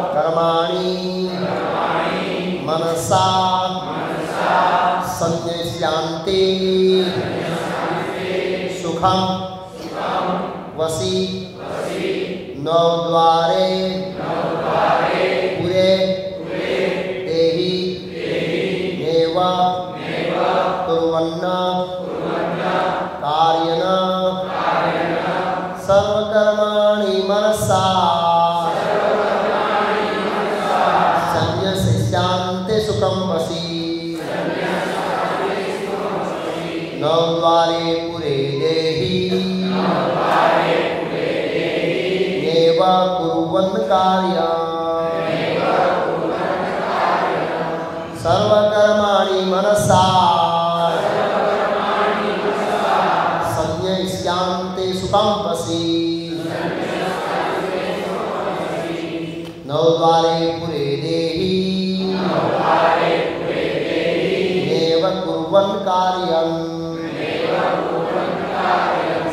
कर्माणि मनसा संन्यस्यन्ते सुखं वसी नवद्वारे पुरे देहि नेव कुर्वन्न कार्येण सर्वकर्माणि मनसा संन्यस्यन्ते सुखं वसी नवद्वारे पुरे देहि नेव कुर्वन् कार्यं सर्वकर्माणि मनसा संन्यस्यन्ते सुखं वसी नवद्वारे पुरे देहि नेव कुर्वन् कार्यं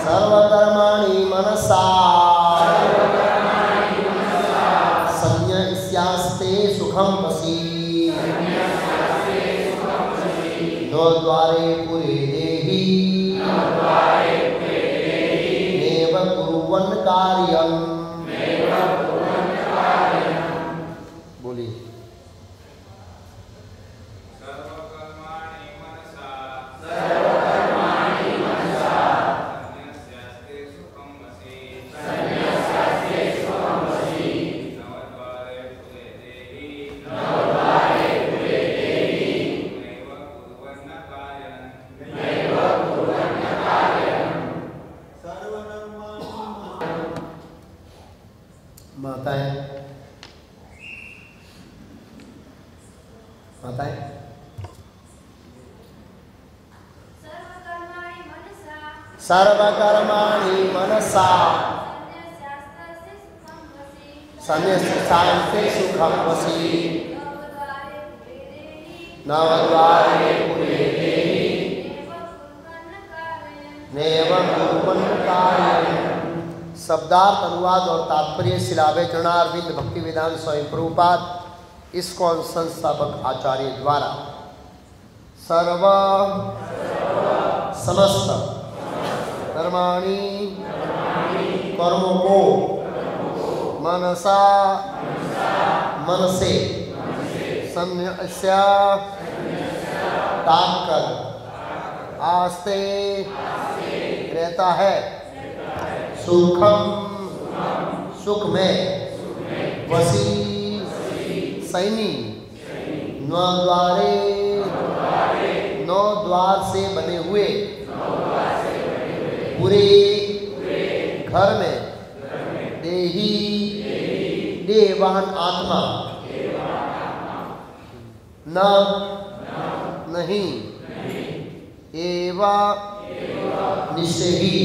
सर्वकर्माणि मनसा संन्यस्यन्ते सुखं वसी नवद्वारे पुरे देहि नेव कुर्वन् कार्यं बोलिए सर्वकर्माणि मनसा संन्यस्यन्ते सुखं वसी नवद्वारे पुरे देहि नेव कुर्वन् कार्यं। शब्दार्थ, अनुवाद और तात्पर्य शिलाभे चरणारविंद भक्ति वेदांत स्वामी प्रभुपाद इस्कॉन संस्थापक आचार्य द्वारा सर्व समस्त कर्माणि कर्मों को मनसा मन से संन्यस्य त्याग कर आस्ते रहता है सुखम सुख में वसी सैनी नवद्वारे नौ द्वार से बने हुए पूरे घर में देही देवान आत्मा न नहीं एवा निश्चय ही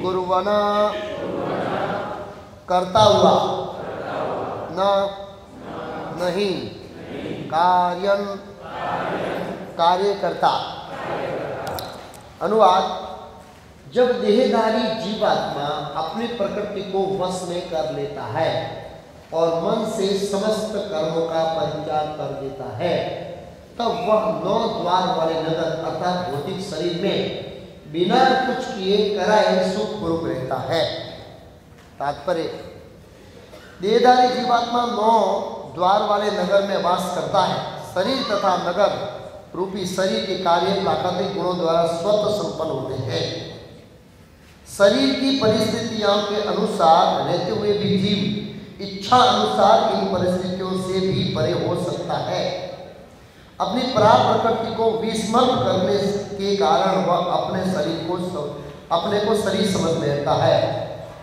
कुर्वना करता हुआ न नहीं कार्यं कार्य करता। अनुवाद, जब देहधारी जीवात्मा अपनी प्रकृति को वश में कर लेता है और मन से समस्त कर्मों का परित्याग कर देता है तब वह नौ द्वार वाले नगर अर्थात भौतिक शरीर में बिना कुछ किए कराए सुखपूर्वक रहता है। तात्पर्य, देहधारी जीवात्मा नौ द्वार वाले नगर में वास करता है। शरीर तथा नगर रूपी शरीर के कार्य प्राकृतिक गुणों द्वारा स्वतः संपन्न होते हैं। शरीर की परिस्थितियों के अनुसार रहते हुए भी जीव इच्छा अनुसार इन परिस्थितियों से भी परे हो सकता है। अपनी प्राप्त प्रकृति को विस्मृत करने के कारण वह अपने को शरीर समझ लेता है,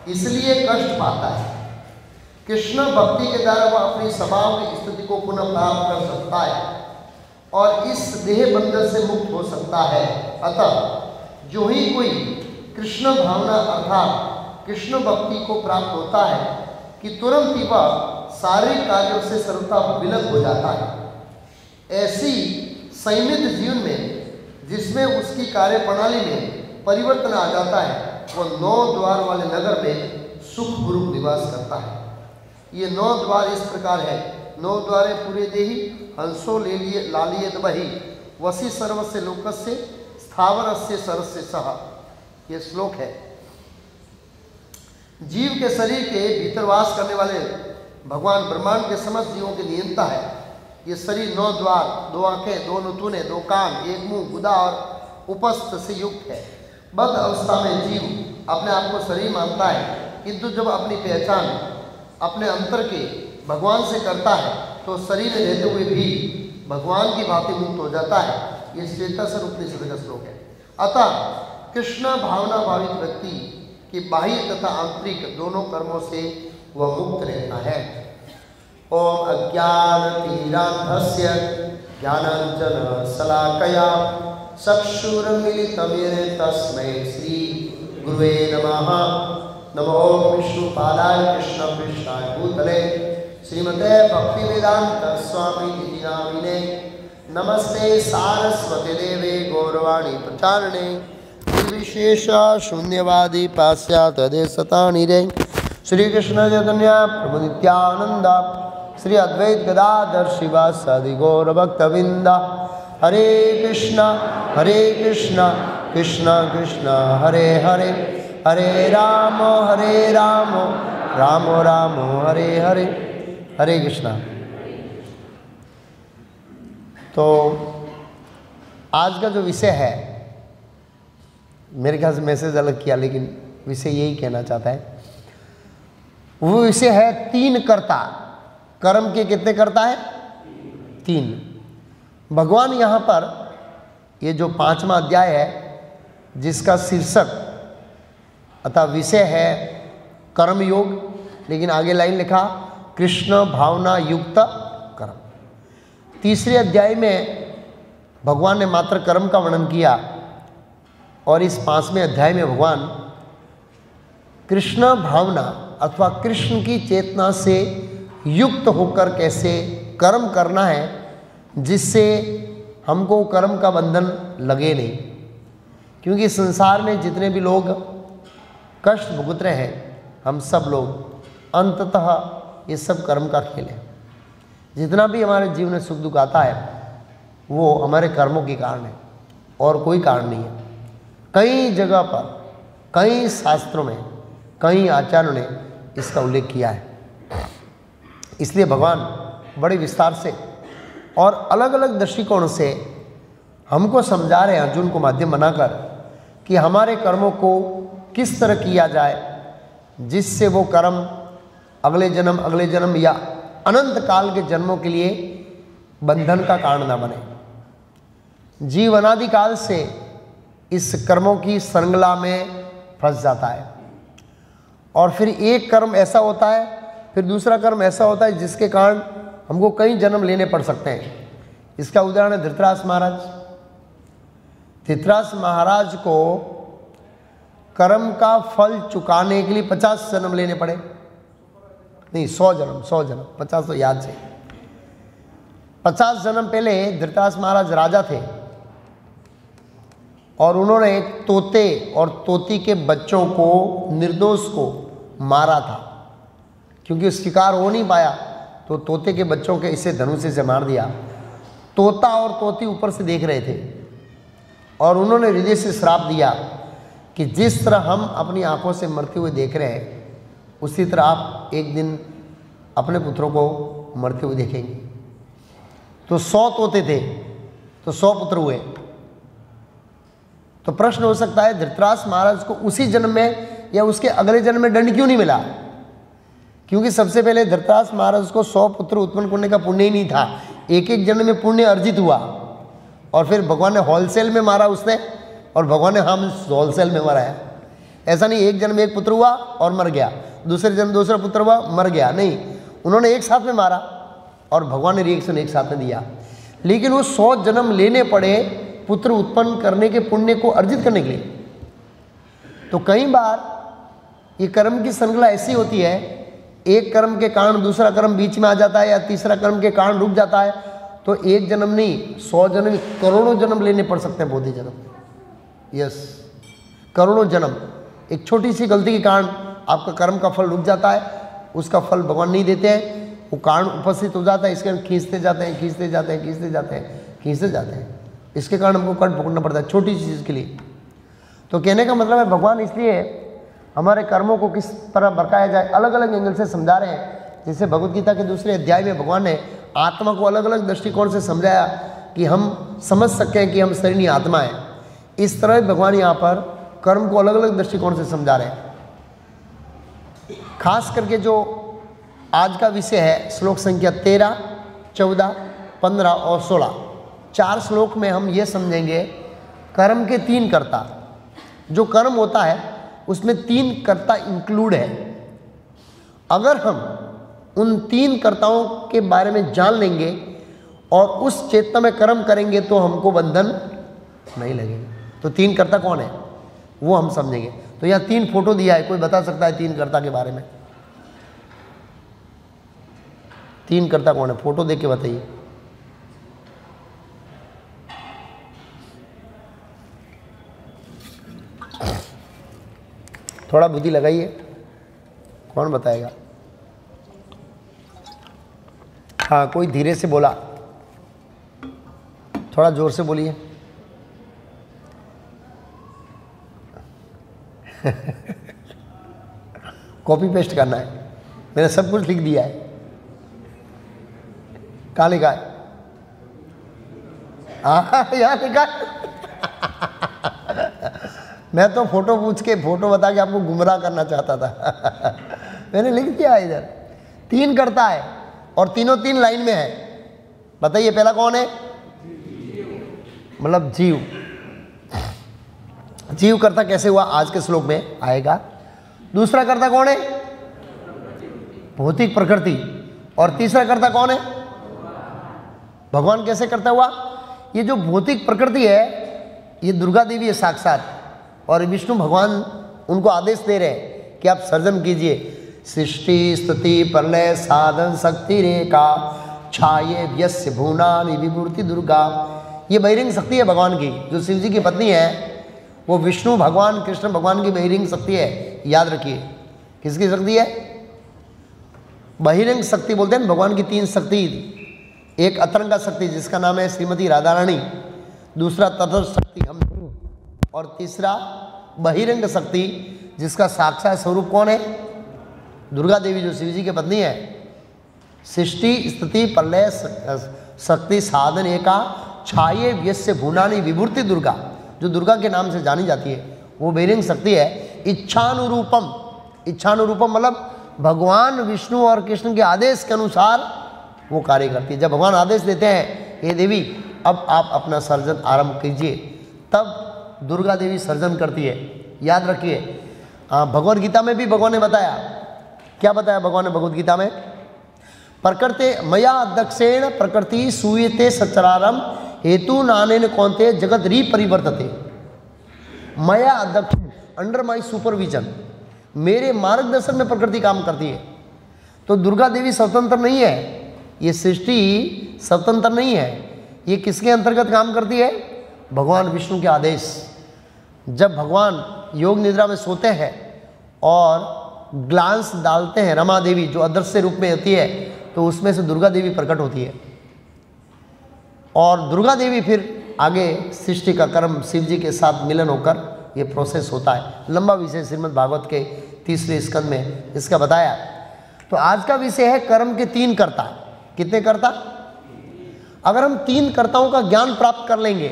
इसलिए कष्ट पाता है। कृष्ण भक्ति के द्वारा वह अपनी स्वभाव की स्थिति को पुनः प्राप्त कर सकता है और इस देह बंधन से मुक्त हो सकता है। अतः जो ही कोई कृष्ण भावना अर्थात कृष्ण भक्ति को प्राप्त होता है कि तुरंत ही वह शारीरिक कार्यों से सर्वथा विलग हो जाता है। ऐसी संयमित जीवन में जिसमें उसकी कार्य प्रणाली में परिवर्तन आ जाता है, वह 9 द्वार वाले नगर में सुखपूर्वक निवास करता है। ये 9 द्वार इस प्रकार है। 9 द्वारे पूरे देही हंसो ले लिए लालियत बही वसी सर्वस्य लोकस्य स्थावरस्य सरस्य सह। ये श्लोक है। जीव के शरीर के भीतर वास करने वाले भगवान ब्रह्मांड के समस्त जीवों के नियंता है। ये शरीर 9 द्वार, 2 आंखें, 2 नथुने, 2 कान, 1 मुंह, गुदा और उपस्थ से युक्त है। बद्ध अवस्था में जीव अपने आप को शरीर मानता है, किंतु जब अपनी पहचान अपने अंतर के भगवान से करता है तो शरीर में रहते हुए भी भगवान की भांति मुक्त हो जाता है। ये श्वेताश्वर उपनिषद का श्लोक है। अतः कृष्ण भावना भावित व्यक्ति कि बाह्य तथा आंतरिक दोनों कर्मों से वह मुक्त रहता है। ओम अज्ञानतिमिरान्धस्य ज्ञानांजन शलाकया चक्षुरुन्मीलितं येन तस्मै श्री गुरुवे नमः। नमो विष्णुपादाय कृष्णपृष्ठाय भूतले श्रीमते भक्तिवेदांत स्वामी निधि नामिने नमस्ते सारस्वती देवे गौरवाणी प्रचारणे निर्विशेष शून्यवादी पाश्चात्य देशतानिरे। श्री कृष्ण चैतन्य प्रभु नित्यानंद श्री अद्वैत गदाधर शिवासादि गौर भक्तविंद। हरे कृष्ण कृष्ण कृष्ण हरे हरे, हरे राम राम राम हरे हरे। हरे कृष्णा। तो आज का जो विषय है, मेरे ख्याल से मैसेज अलग किया लेकिन विषय यही कहना चाहता है। वो विषय है 3 कर्ता। कर्म के कितने कर्ता है? 3। भगवान यहाँ पर ये जो 5वां अध्याय है जिसका शीर्षक अतः विषय है कर्म योग, लेकिन आगे लाइन लिखा कृष्ण भावना युक्त कर्म। 3रे अध्याय में भगवान ने मात्र कर्म का वर्णन किया और इस 5वें अध्याय में भगवान कृष्ण भावना अथवा कृष्ण की चेतना से युक्त होकर कैसे कर्म करना है जिससे हमको कर्म का बंधन लगे नहीं। क्योंकि संसार में जितने भी लोग कष्ट भुगत रहे हैं, हम सब लोग अंततः ये सब कर्म का खेल है। जितना भी हमारे जीवन में सुख दुख आता है वो हमारे कर्मों के कारण है और कोई कारण नहीं है। कई जगह पर, कई शास्त्रों में, कई आचार्यों ने इसका उल्लेख किया है। इसलिए भगवान बड़े विस्तार से और अलग अलग दृष्टिकोण से हमको समझा रहे हैं, अर्जुन को माध्यम बनाकर, कि हमारे कर्मों को किस तरह किया जाए जिससे वो कर्म अगले जन्म या अनंत काल के जन्मों के लिए बंधन का कारण न बने। जीव अनादि काल से इस कर्मों की श्रृंखला में फंस जाता है और फिर एक कर्म ऐसा होता है, फिर दूसरा कर्म ऐसा होता है जिसके कारण हमको कई जन्म लेने पड़ सकते हैं। इसका उदाहरण है धृतराष्ट्र महाराज। धृतराष्ट्र महाराज को कर्म का फल चुकाने के लिए 50 जन्म लेने पड़े, नहीं 100 जन्म, 50 तो याद से। 50 जन्म पहले धृतराष्ट्र महाराज राजा थे और उन्होंने एक तोते और तोती के बच्चों को, निर्दोष को मारा था। क्योंकि शिकार हो नहीं पाया तो तोते के बच्चों के इसे धनुष से मार दिया। तोता और तोती ऊपर से देख रहे थे और उन्होंने हृदय से श्राप दिया कि जिस तरह हम अपनी आंखों से मरते हुए देख रहे हैं उसी तरह आप एक दिन अपने पुत्रों को मरते हुए देखेंगे। तो 100 तोते थे तो 100 पुत्र हुए। तो प्रश्न हो सकता है धृतराष्ट्र महाराज को उसी जन्म में या उसके अगले जन्म में दंड क्यों नहीं मिला? क्योंकि सबसे पहले धृतराष्ट्र महाराज को 100 पुत्र उत्पन्न करने का पुण्य ही नहीं था। एक एक जन्म में पुण्य अर्जित हुआ और फिर भगवान ने होलसेल में मारा उसने, और भगवान ने हम होलसेल में मराया। ऐसा नहीं एक जन्म में एक पुत्र हुआ और मर गया, दूसरे जन्म दूसरा पुत्र हुआ मर गया, नहीं, उन्होंने एक साथ में मारा और भगवान ने रिएक्शन एक साथ में दिया। लेकिन वो 100 जन्म लेने पड़े पुत्र उत्पन्न करने के पुण्य को अर्जित करने के लिए। तो कई बार ये कर्म की श्रृंखला ऐसी होती है, एक कर्म के कारण दूसरा कर्म बीच में आ जाता है या तीसरा कर्म के कारण रुक जाता है, तो एक जन्म नहीं 100 जन्म, करोड़ों जन्म लेने पड़ सकते हैं बोधि जन्म। यस, करोड़ों जन्म। एक छोटी सी गलती के कारण आपका कर्म का फल रुक जाता है, उसका फल भगवान नहीं देते हैं। वो कारण उपस्थित हो जाता है, इसके कारण खींचते जाते हैं, खींचते जाते हैं, खींचते जाते हैं, खींचते जाते हैं। इसके कारण हमको कट भुगतना पड़ता है छोटी चीज़ के लिए। तो कहने का मतलब है भगवान इसलिए हमारे कर्मों को किस तरह बरकाया जाए अलग अलग एंगल से समझा रहे हैं। जैसे भगवद गीता के दूसरे अध्याय में भगवान ने आत्मा को अलग अलग दृष्टिकोण से समझाया कि हम समझ सकते हैं कि हम शरीर नहीं आत्मा है। इस तरह भगवान यहाँ पर कर्म को अलग अलग दृष्टिकोण से समझा रहे हैं। खास करके जो आज का विषय है श्लोक संख्या 13, 14, 15 और 16, 4 श्लोक में हम ये समझेंगे कर्म के 3 कर्ता। जो कर्म होता है उसमें 3 कर्ता इंक्लूड है। अगर हम उन 3 कर्ताओं के बारे में जान लेंगे और उस चेतना में कर्म करेंगे तो हमको बंधन नहीं लगेगा। तो 3 कर्ता कौन है वो हम समझेंगे। तो यहाँ 3 फोटो दिया है, कोई बता सकता है 3 कर्ता के बारे में? 3 कर्ता कौन है? फोटो देख के बताइए। थोड़ा बुद्धि लगाइए, कौन बताएगा? हाँ, कोई धीरे से बोला, थोड़ा जोर से बोलिए। कॉपी पेस्ट करना है, मैंने सब कुछ लिख दिया है। कहाँ लिखा है? हाँ, यहाँ लिखा है। मैं तो फोटो पूछ के, फोटो बता के आपको गुमराह करना चाहता था। मैंने लिख दिया इधर। 3 कर्ता है और तीनों 3 लाइन में है। बताइए पहला कौन है? मतलब जीव। जीव कर्ता कैसे हुआ आज के श्लोक में आएगा। दूसरा कर्ता कौन है? भौतिक प्रकृति। और तीसरा कर्ता कौन है? भगवान कैसे करता हुआ? ये जो भौतिक प्रकृति है ये दुर्गा देवी है साक्षात, और विष्णु भगवान उनको आदेश दे रहे हैं कि आप सर्जन कीजिए। सृष्टि स्तुति प्रलय साधन शक्ति रेखा छाये व्यस्य भुवनानि विभूति दुर्गा। ये बहिरंग शक्ति है भगवान की। जो शिव जी की पत्नी है वो विष्णु भगवान कृष्ण भगवान की बहिरंग शक्ति है। याद रखिए, किसकी शक्ति है? बहिरंग शक्ति बोलते हैं भगवान की 3 शक्ति। एक अतरंगा शक्ति जिसका नाम है श्रीमती राधा रानी, दूसरा तटस्थ शक्ति हम, और तीसरा बहिरंग शक्ति जिसका साक्षात स्वरूप कौन है? दुर्गा देवी, जो शिव जी की पत्नी है। सृष्टि स्थिति प्रलय शक्ति साधन एका छाये व्यस्य भुवनानि विभूति दुर्गा, जो दुर्गा के नाम से जानी जाती है वो बहिरंग शक्ति है। इच्छानुरूपम, इच्छानुरूपम मतलब भगवान विष्णु और कृष्ण के आदेश के अनुसार वो कार्य करती है। जब भगवान आदेश देते हैं हे देवी अब आप अपना सर्जन आरंभ कीजिए, तब दुर्गा देवी सर्जन करती है। याद रखिए, भगवद गीता में भी भगवान ने बताया। क्या बताया भगवान ने भगवद गीता में? प्रकृते मया अध्यक्षेण प्रकृति सूयते सचरारम हेतु नानेन कौन्ते जगत रिपरिवर्तते। मया अध्यक्ष, अंडर माई सुपरविजन, मेरे मार्गदर्शन में प्रकृति काम करती है। तो दुर्गा देवी स्वतंत्र नहीं है, ये सृष्टि स्वतंत्र नहीं है। ये किसके अंतर्गत काम करती है? भगवान विष्णु के आदेश। जब भगवान योग निद्रा में सोते हैं और ग्लांस डालते हैं रमा देवी जो अदृश्य रूप में होती है, तो उसमें से दुर्गा देवी प्रकट होती है। और दुर्गा देवी फिर आगे सृष्टि का कर्म शिव जी के साथ मिलन होकर ये प्रोसेस होता है। लंबा विषय श्रीमद् भागवत के 3रे स्कंद में इसका बताया। तो आज का विषय है कर्म के 3 कर्ता। कितने कर्ता? अगर हम 3 कर्ताओं का ज्ञान प्राप्त कर लेंगे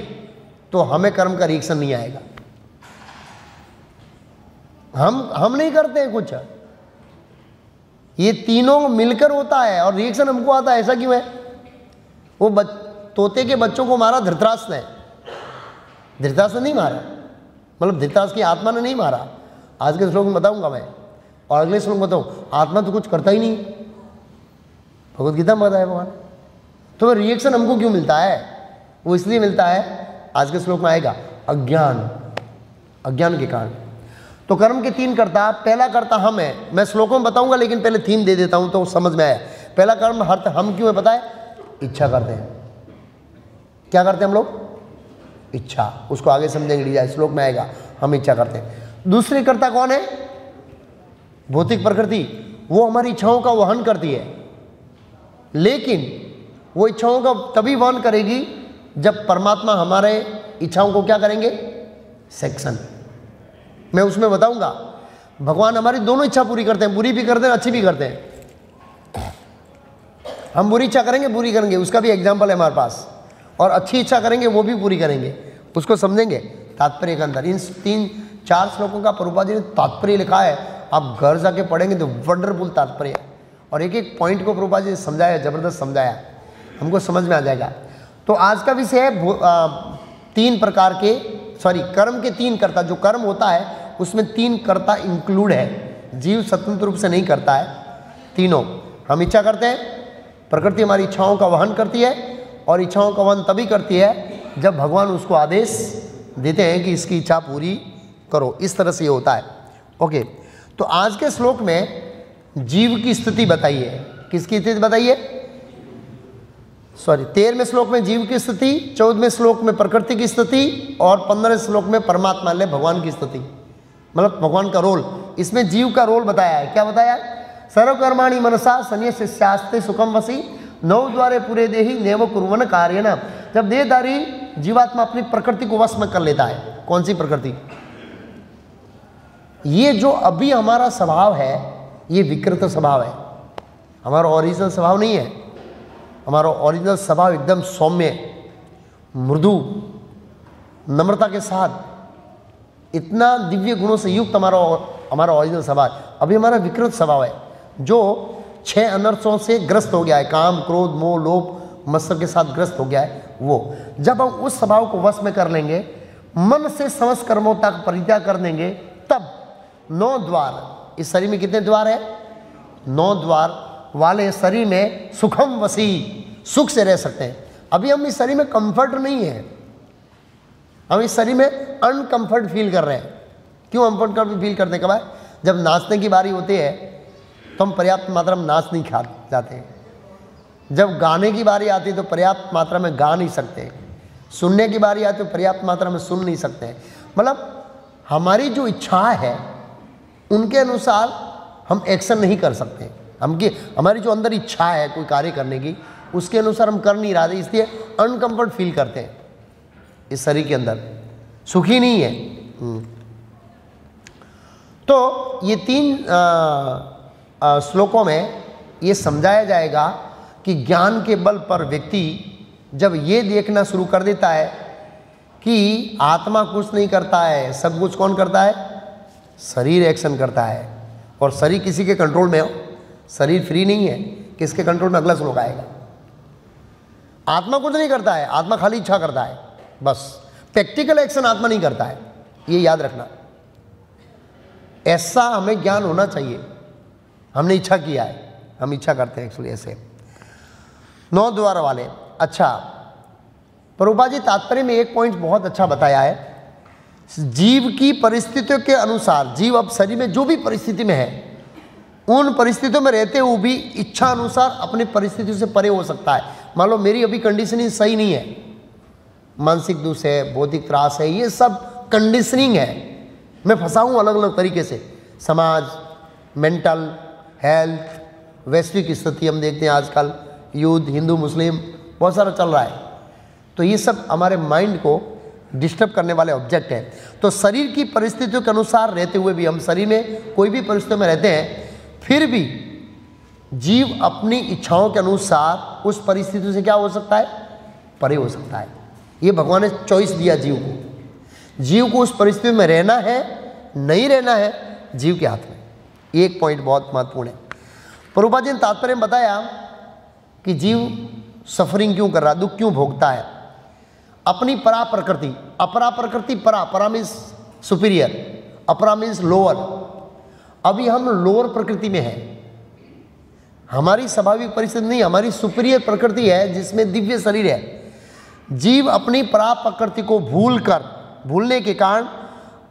तो हमें कर्म का रिएक्शन नहीं आएगा। हम नहीं करते हैं कुछ, ये तीनों मिलकर होता है और रिएक्शन हमको आता है। ऐसा क्यों है? वो तोते के बच्चों को मारा धृतराष्ट्र ने। धृतराष्ट्र नहीं मारा, मतलब धृतराष्ट्र की आत्मा ने नहीं मारा। आज के श्लोक में बताऊंगा मैं, और अगले श्लोक में बताऊं। आत्मा तो कुछ करता ही नहीं, भगवद गीता में बताया भगवान। तो रिएक्शन हमको क्यों मिलता है? वो इसलिए मिलता है, आज के श्लोक में आएगा, अज्ञान, अज्ञान के कारण। तो कर्म के 3 कर्ता। पहला कर्ता हम है। मैं श्लोकों में बताऊंगा लेकिन पहले थीम दे देता हूं तो समझ में आया। पहला कर्म हम क्यों है पता है? इच्छा करते हैं। क्या करते हैं हम लोग? इच्छा। उसको आगे समझेंगे, श्लोक में आएगा। हम इच्छा करते हैं। दूसरे कर्ता कौन है? भौतिक प्रकृति। वो हमारी इच्छाओं का वहन करती है, लेकिन वो इच्छाओं का तभी वहन करेगी जब परमात्मा हमारे इच्छाओं को क्या करेंगे, सेक्शन। मैं उसमें बताऊंगा, भगवान हमारी दोनों इच्छा पूरी करते हैं, बुरी भी करते हैं, अच्छी भी करते हैं। हम बुरी इच्छा करेंगे, बुरी करेंगे, उसका भी एग्जाम्पल है हमारे पास, और अच्छी इच्छा करेंगे वो भी पूरी करेंगे। उसको समझेंगे तात्पर्य के अंदर। इन 3-4 श्लोकों का प्रभुपाद जी ने तात्पर्य लिखा है, आप घर जाके पढ़ेंगे तो वंडरफुल तात्पर्य है, और एक एक पॉइंट को प्रभुपाद जी ने समझाया, जबरदस्त समझाया, हमको समझ में आ जाएगा। तो आज का विषय है 3 प्रकार के, कर्म के 3 कर्ता। जो कर्म होता है उसमें 3 कर्ता इंक्लूड है, जीव स्वतंत्र रूप से नहीं करता है। तीनों हम इच्छा करते हैं, प्रकृति हमारी इच्छाओं का वहन करती है, और इच्छाओं का वहन तभी करती है जब भगवान उसको आदेश देते हैं कि इसकी इच्छा पूरी करो। इस तरह से ये होता है। ओके, तो आज के श्लोक में जीव की स्थिति बताइए। किसकी स्थिति बताइए? 13वें श्लोक में जीव की स्थिति, 14वें श्लोक में प्रकृति की स्थिति, और 15वें श्लोक में परमात्मा ले भगवान की स्थिति, मतलब भगवान का रोल। इसमें जीव का रोल बताया है। क्या बताया? सर्वकर्माणि मनसा संन्यस्यास्ते सुखम वसी, 9 द्वारे पूरे देहि नेव कुर्वन् कार्येन। जब देहधारी जीवात्मा अपनी प्रकृति को वश में कर लेता है। कौन सी प्रकृति? ये जो अभी हमारा स्वभाव है, ये विकृत स्वभाव है, हमारा ओरिजिनल स्वभाव नहीं है। हमारा ओरिजिनल स्वभाव एकदम सौम्य, मृदु, नम्रता के साथ, इतना दिव्य गुणों से युक्त हमारा ओरिजिनल स्वभाव। अभी हमारा विकृत स्वभाव है जो 6 अनर्थों से ग्रस्त हो गया है, काम, क्रोध, मोह, लोभ, मत्सर के साथ ग्रस्त हो गया है। वो जब हम उस स्वभाव को वश में कर लेंगे, मन से समस्त कर्मों तक परित्याग कर देंगे, तब 9 द्वार, इस शरीर में कितने द्वार है? 9 द्वार वाले शरीर में सुखम वसी, सुख से रह सकते हैं। अभी हम इस शरीर में कंफर्ट नहीं है, हम इस शरीर में अनकंफर्ट फील कर रहे हैं। क्यों अनकंफर्ट फील करते? कब है? जब नाचने की बारी होती है तो हम पर्याप्त मात्रा में नाच नहीं खा जाते हैं। जब गाने की बारी आती है तो पर्याप्त मात्रा में गा नहीं सकते। सुनने की बारी आती है तो पर्याप्त मात्रा में सुन नहीं सकते। मतलब हमारी जो इच्छा है उनके अनुसार हम एक्शन नहीं कर सकते। हमारी जो अंदर इच्छा है कोई कार्य करने की, उसके अनुसार हम कर नहीं रहे, इसलिए अनकंफर्ट फील करते हैं। इस शरीर के अंदर सुखी नहीं है। तो ये 3 श्लोकों में ये समझाया जाएगा कि ज्ञान के बल पर व्यक्ति जब ये देखना शुरू कर देता है कि आत्मा कुछ नहीं करता है, सब कुछ कौन करता है? शरीर एक्शन करता है, और शरीर किसी के कंट्रोल में हो, शरीर फ्री नहीं है। किसके कंट्रोल में? अगला श्लोक आएगा। आत्मा कुछ नहीं करता है, आत्मा खाली इच्छा करता है, बस प्रैक्टिकल एक्शन आत्मा नहीं करता है। ये याद रखना, ऐसा हमें ज्ञान होना चाहिए। हमने इच्छा किया है, हम इच्छा करते हैं एक्चुअली ऐसे। 9 द्वार वाले। अच्छा, प्रभुपाद जी तात्पर्य में एक पॉइंट बहुत अच्छा बताया है। जीव की परिस्थितियों के अनुसार, जीव अब शरीर में जो भी परिस्थिति में है, उन परिस्थितियों में रहते हुए भी इच्छा अनुसार अपनी परिस्थितियों से परे हो सकता है। मान लो मेरी अभी कंडीशनिंग सही नहीं है, मानसिक दुख है, बौद्धिक त्रास है, ये सब कंडीशनिंग है, मैं फंसा हूँ अलग अलग तरीके से। समाज, मेंटल हेल्थ, वैश्विक स्थिति हम देखते हैं आजकल, युद्ध, हिंदू मुस्लिम बहुत सारा चल रहा है। तो ये सब हमारे माइंड को डिस्टर्ब करने वाले ऑब्जेक्ट हैं। तो शरीर की परिस्थितियों के अनुसार रहते हुए भी, हम शरीर में कोई भी परिस्थितियों में रहते हैं, फिर भी जीव अपनी इच्छाओं के अनुसार उस परिस्थिति से क्या हो सकता है? परे हो सकता है। ये भगवान ने चॉइस दिया जीव को। जीव को उस परिस्थिति में रहना है, नहीं रहना है, जीव के हाथ में। एक पॉइंट बहुत महत्वपूर्ण है। प्रभुपाद जी ने तात्पर्य में बताया कि जीव सफरिंग क्यों कर रहा है, दुख क्यों भोगता है। अपनी परा प्रकृति, अपरा प्रकृति, परा मीन्स सुपीरियर, अपरा मीन्स लोअर। अभी हम लोअर प्रकृति में हैं, हमारी स्वाभाविक परिस्थिति नहीं, हमारी सुपीरियर प्रकृति है जिसमें दिव्य शरीर है। जीव अपनी परा प्रकृति को भूलने के कारण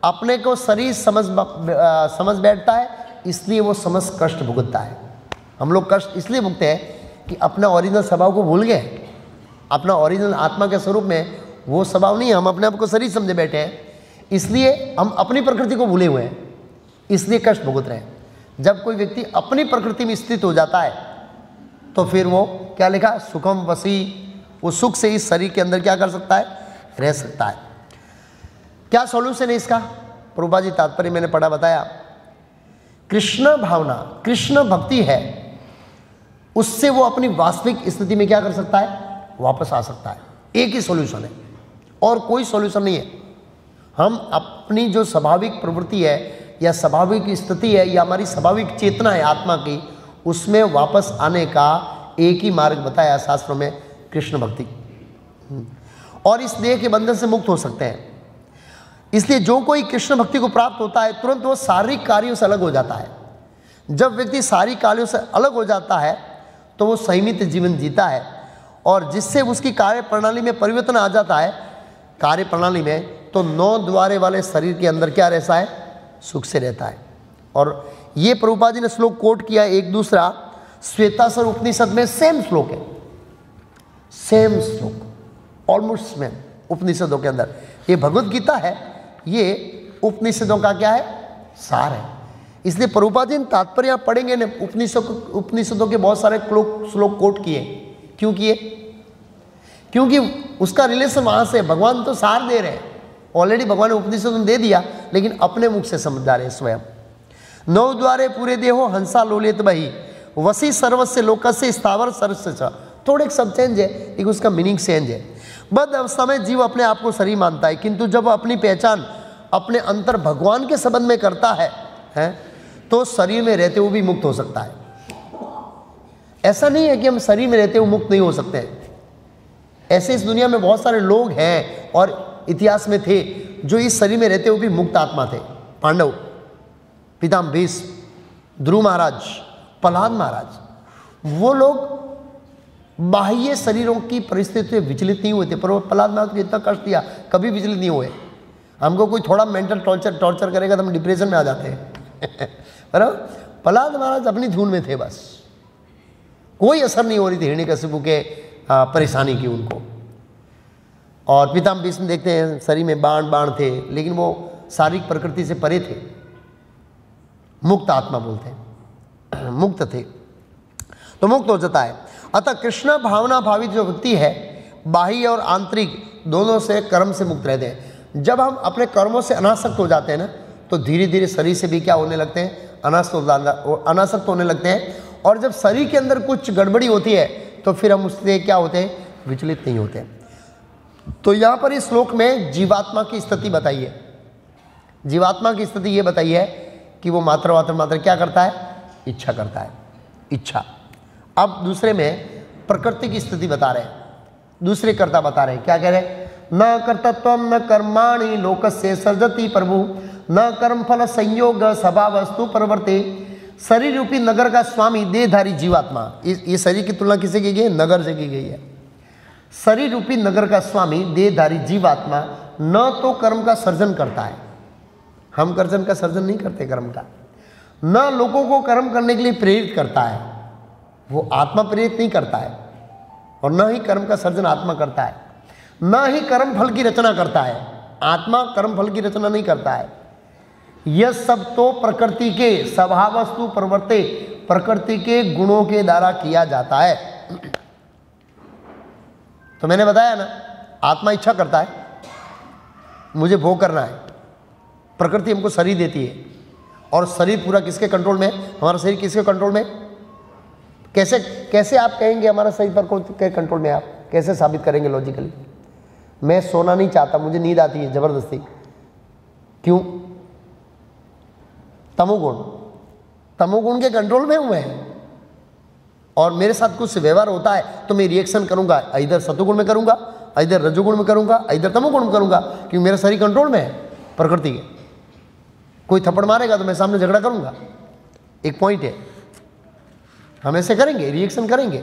अपने को शरीर समझ बैठता है, इसलिए वो समस्त कष्ट भुगतता है। हम लोग कष्ट इसलिए भुगते हैं कि अपना ओरिजिनल स्वभाव को भूल गए। अपना ओरिजिनल आत्मा के स्वरूप में वो स्वभाव नहीं है, हम अपने आप को शरीर समझे बैठे हैं, इसलिए हम अपनी प्रकृति को भूले हुए हैं, इसलिए कष्ट भुगत रहे हैं। जब कोई व्यक्ति अपनी प्रकृति में स्थित हो जाता है तो फिर वो क्या लिखा, सुखम वसी, वो सुख से इस शरीर के अंदर क्या कर सकता है, रह सकता है। क्या सॉल्यूशन है इसका? प्रभुपाद जी तात्पर्य मैंने पढ़ा, बताया, कृष्ण भावना, कृष्ण भक्ति है, उससे वो अपनी वास्तविक स्थिति में क्या कर सकता है, वापस आ सकता है। एक ही सॉल्यूशन है और कोई सॉल्यूशन नहीं है। हम अपनी जो स्वाभाविक प्रवृत्ति है या स्वाभाविक स्थिति है या हमारी स्वाभाविक चेतना है आत्मा की, उसमें वापस आने का एक ही मार्ग बताया शास्त्रों में, कृष्ण भक्ति। और इस देह के बंधन से मुक्त हो सकते हैं। इसलिए जो कोई कृष्ण भक्ति को प्राप्त होता है तुरंत वो शारीरिक कार्यों से अलग हो जाता है। जब व्यक्ति शारीरिक कार्यों से अलग हो जाता है तो वो संयमित जीवन जीता है और जिससे उसकी कार्य प्रणाली में परिवर्तन आ जाता है। कार्य प्रणाली में तो 9 द्वारे वाले शरीर के अंदर क्या रहता है, सुख से रहता है। और ये प्रभुपाद जी ने श्लोक कोट किया, एक दूसरा श्वेताश्वर उपनिषद में सेम श्लोक है, सेम श्लोक, ऑलमोस्ट सेम उपनिषदों के अंदर। ये भगवत गीता है, ये उपनिषदों का क्या है, सार है। इसलिए प्रभुपाद जी तात्पर्य आप पढ़ेंगे ना, उपनिषदों के बहुत सारे श्लोक कोट किए। क्यों किए? क्योंकि उसका रिलेशन वहां से, भगवान तो सार दे रहे हैं, ऑलरेडी भगवान ने उपनिषद में दे दिया, लेकिन अपने मुख से समझा रहे हैं स्वयं। 9 द्वारे पूरे देहो हंसा लोलित बही, वसी सर्वस्य लोकस्य स्थावर सर्वस्य। थोड़े सब चेंज है, लेकिन उसका मीनिंग चेंज है। बद्ध अवस्था में जीव अपने आप को शरीर मानता है, किंतु जब अपनी पहचान अपने अंतर भगवान के संबंध में करता है तो शरीर में रहते हुए भी मुक्त हो सकता है। ऐसा नहीं है कि हम शरीर में रहते हुए मुक्त नहीं हो सकते हैं। ऐसे इस दुनिया में बहुत सारे लोग हैं और इतिहास में थे जो इस शरीर में रहते हुए भी मुक्त आत्मा थे। पांडव, पितामह भीष्म, ध्रुव महाराज, प्रहलाद महाराज, वो लोग बाह्य शरीरों की परिस्थिति से विचलित नहीं हुए थे, पर प्रहलाद महाराज को इतना कष्ट दिया, कभी विचलित नहीं हुए। हमको कोई थोड़ा मेंटल टॉर्चर करेगा तो हम डिप्रेशन में आ जाते हैं पर प्रहलाद महाराज अपनी धुन में थे, बस कोई असर नहीं हो रही थी हिरण्यकशिपु के परेशानी की उनको। और पितामह भीष्म देखते हैं शरीर में बाण थे, लेकिन वो शारीरिक प्रकृति से परे थे, मुक्त आत्मा बोलते हैं, मुक्त थे, तो मुक्त हो जाता है। अतः कृष्ण भावना भावित जो व्यक्ति है, बाह्य और आंतरिक दोनों से कर्म से मुक्त रहते हैं। जब हम अपने कर्मों से अनासक्त हो जाते हैं ना, तो धीरे धीरे शरीर से भी क्या होने लगते हैं, अनासक्त होने लगते हैं। और जब शरीर के अंदर कुछ गड़बड़ी होती है तो फिर हम उससे क्या होते हैं, विचलित नहीं होते। तो यहाँ पर इस श्लोक में जीवात्मा की स्थिति बताई है। जीवात्मा की स्थिति ये बताई है कि वो मात्र क्या करता है, इच्छा करता है, इच्छा। अब दूसरे में प्रकृति की स्थिति बता रहे हैं, दूसरे कर्ता बता रहे हैं। क्या कह रहे हैं, न कर्तत्वम न कर्माणि लोकस्य सर्जति प्रभु, न कर्म फल संयोग स्वभावस्तु प्रवर्ते। शरीर रूपी नगर का स्वामी देहधारी जीवात्मा, ये शरीर की तुलना किसे की गई है, नगर से की गई है। शरीर रूपी नगर का स्वामी देहधारी जीवात्मा न तो कर्म का सर्जन करता है, हम कर्म का सर्जन नहीं करते कर्म का, न लोगों को कर्म करने के लिए प्रेरित करता है, वो आत्मा प्रेरित नहीं करता है, और न ही कर्म का सर्जन आत्मा करता है, न ही कर्म फल की रचना करता है, आत्मा कर्म फल की रचना नहीं करता है। यह सब तो प्रकृति के स्वभावस्तु प्रवर्ते, प्रकृति के गुणों के द्वारा किया जाता है। तो मैंने बताया ना, आत्मा इच्छा करता है, मुझे भोग करना है, प्रकृति हमको शरीर देती है, और शरीर पूरा किसके कंट्रोल में, हमारा शरीर किसके कंट्रोल में। कैसे आप कहेंगे हमारा शरीर पर के कंट्रोल में, आप कैसे साबित करेंगे लॉजिकली। मैं सोना नहीं चाहता, मुझे नींद आती है जबरदस्ती, क्यों, तमोगुण के कंट्रोल में हूं मैं, और मेरे साथ कुछ व्यवहार होता है तो मैं रिएक्शन करूंगा, इधर सतुगुण में करूंगा, इधर रजोगुण में करूंगा, इधर तमोगुण में करूंगा, क्योंकि मेरा शरीर कंट्रोल में है प्रकृति के। कोई थप्पड़ मारेगा तो मैं सामने झगड़ा करूंगा, एक पॉइंट है, हम ऐसे करेंगे, रिएक्शन करेंगे।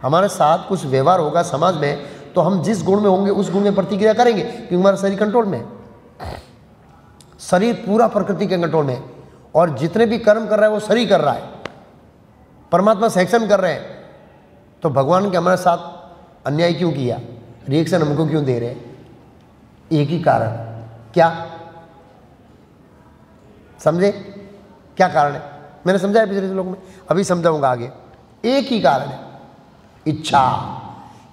हमारे साथ कुछ व्यवहार होगा समाज में तो हम जिस गुण में होंगे उस गुण में प्रतिक्रिया करेंगे, क्योंकि हमारा शरीर कंट्रोल में है। शरीर पूरा प्रकृति के कंट्रोल में है, और जितने भी कर्म कर रहा है वो शरीर कर रहा है, परमात्मा सेक्शन कर रहे हैं। तो भगवान के हमारे साथ अन्याय क्यों किया, रिएक्शन हमको क्यों दे रहे हैं, एक ही कारण, क्या समझे, क्या कारण है, मैंने समझाया पिछले श्लोक में, अभी समझाऊंगा आगे। एक ही कारण है, इच्छा।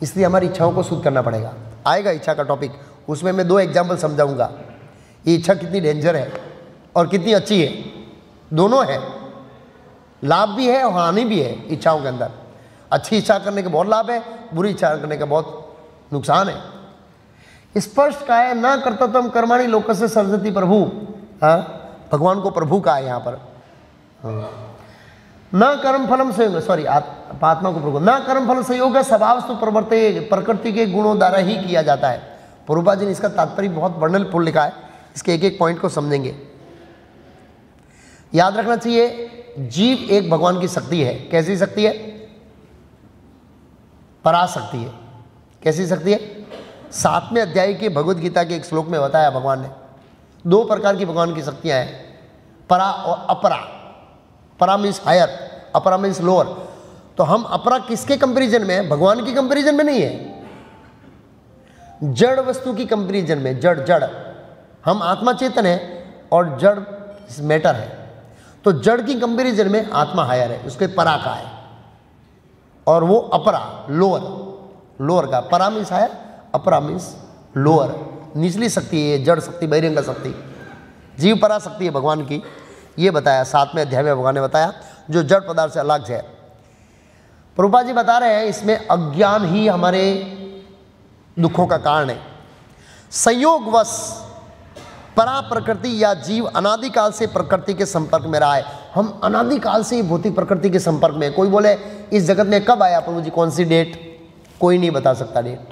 इसलिए हमारी इच्छाओं को शुद्ध करना पड़ेगा। आएगा इच्छा का टॉपिक, उसमें मैं 2 एग्जाम्पल समझाऊंगा। ये इच्छा कितनी डेंजर है और कितनी अच्छी है, दोनों है, लाभ भी है और हानि भी है इच्छाओं के अंदर। अच्छी इच्छा करने के बहुत लाभ है, बुरी इच्छा करने का बहुत नुकसान है। स्पष्ट कहा है, ना कर्तव्यम कर्माणि लोकस्य सर्जति प्रभु। हाँ, भगवान को प्रभु कहा है यहाँ पर। न कर्म फलम संयोग, सॉरी आत्मा को प्रभु, न कर्म फल संयोग स्वभावस्तु प्रवर्ते, प्रकृति के गुणों द्वारा ही किया जाता है। प्रभुपाद जी ने इसका तात्पर्य बहुत वर्णनपूर्ण लिखा है, इसके एक एक पॉइंट को समझेंगे। याद रखना चाहिए, जीव एक भगवान की शक्ति है। कैसी शक्ति है? पराशक्ति है। कैसी शक्ति है? 7वें अध्याय के भगवद गीता के एक श्लोक में बताया भगवान ने 2 प्रकार की भगवान की शक्तियां हैं, परा और अपरा। परा मीन्स हायर, अपरा मीन्स लोअर। तो हम अपरा किसके कंपैरिजन में है? भगवान की कंपैरिजन में नहीं है, जड़ वस्तु की कंपैरिजन में। जड़ हम आत्मा चेतन है और जड़ मैटर है। तो जड़ की कंपैरिजन में आत्मा हायर है, उसके परा का है, और वो अपरा लोअर का। परा मीन्स हायर, अपरा मीन्स लोअर, निचली शक्ति है, जड़ शक्ति, बहिरंग शक्ति। जीव परा शक्ति है भगवान की, ये बताया 7वें अध्याय में भगवान ने बताया, जो जड़ पदार्थ से अलग है। प्रभुपाद जी बता रहे हैं, इसमें अज्ञान ही हमारे दुखों का कारण है। संयोगवश परा प्रकृति या जीव अनादिकाल से प्रकृति के संपर्क में रहा है। हम अनादिकाल से ही भौतिक प्रकृति के संपर्क में। कोई बोले इस जगत में कब आया प्रभु जी, कौन सी डेट? कोई नहीं बता सकता डेट।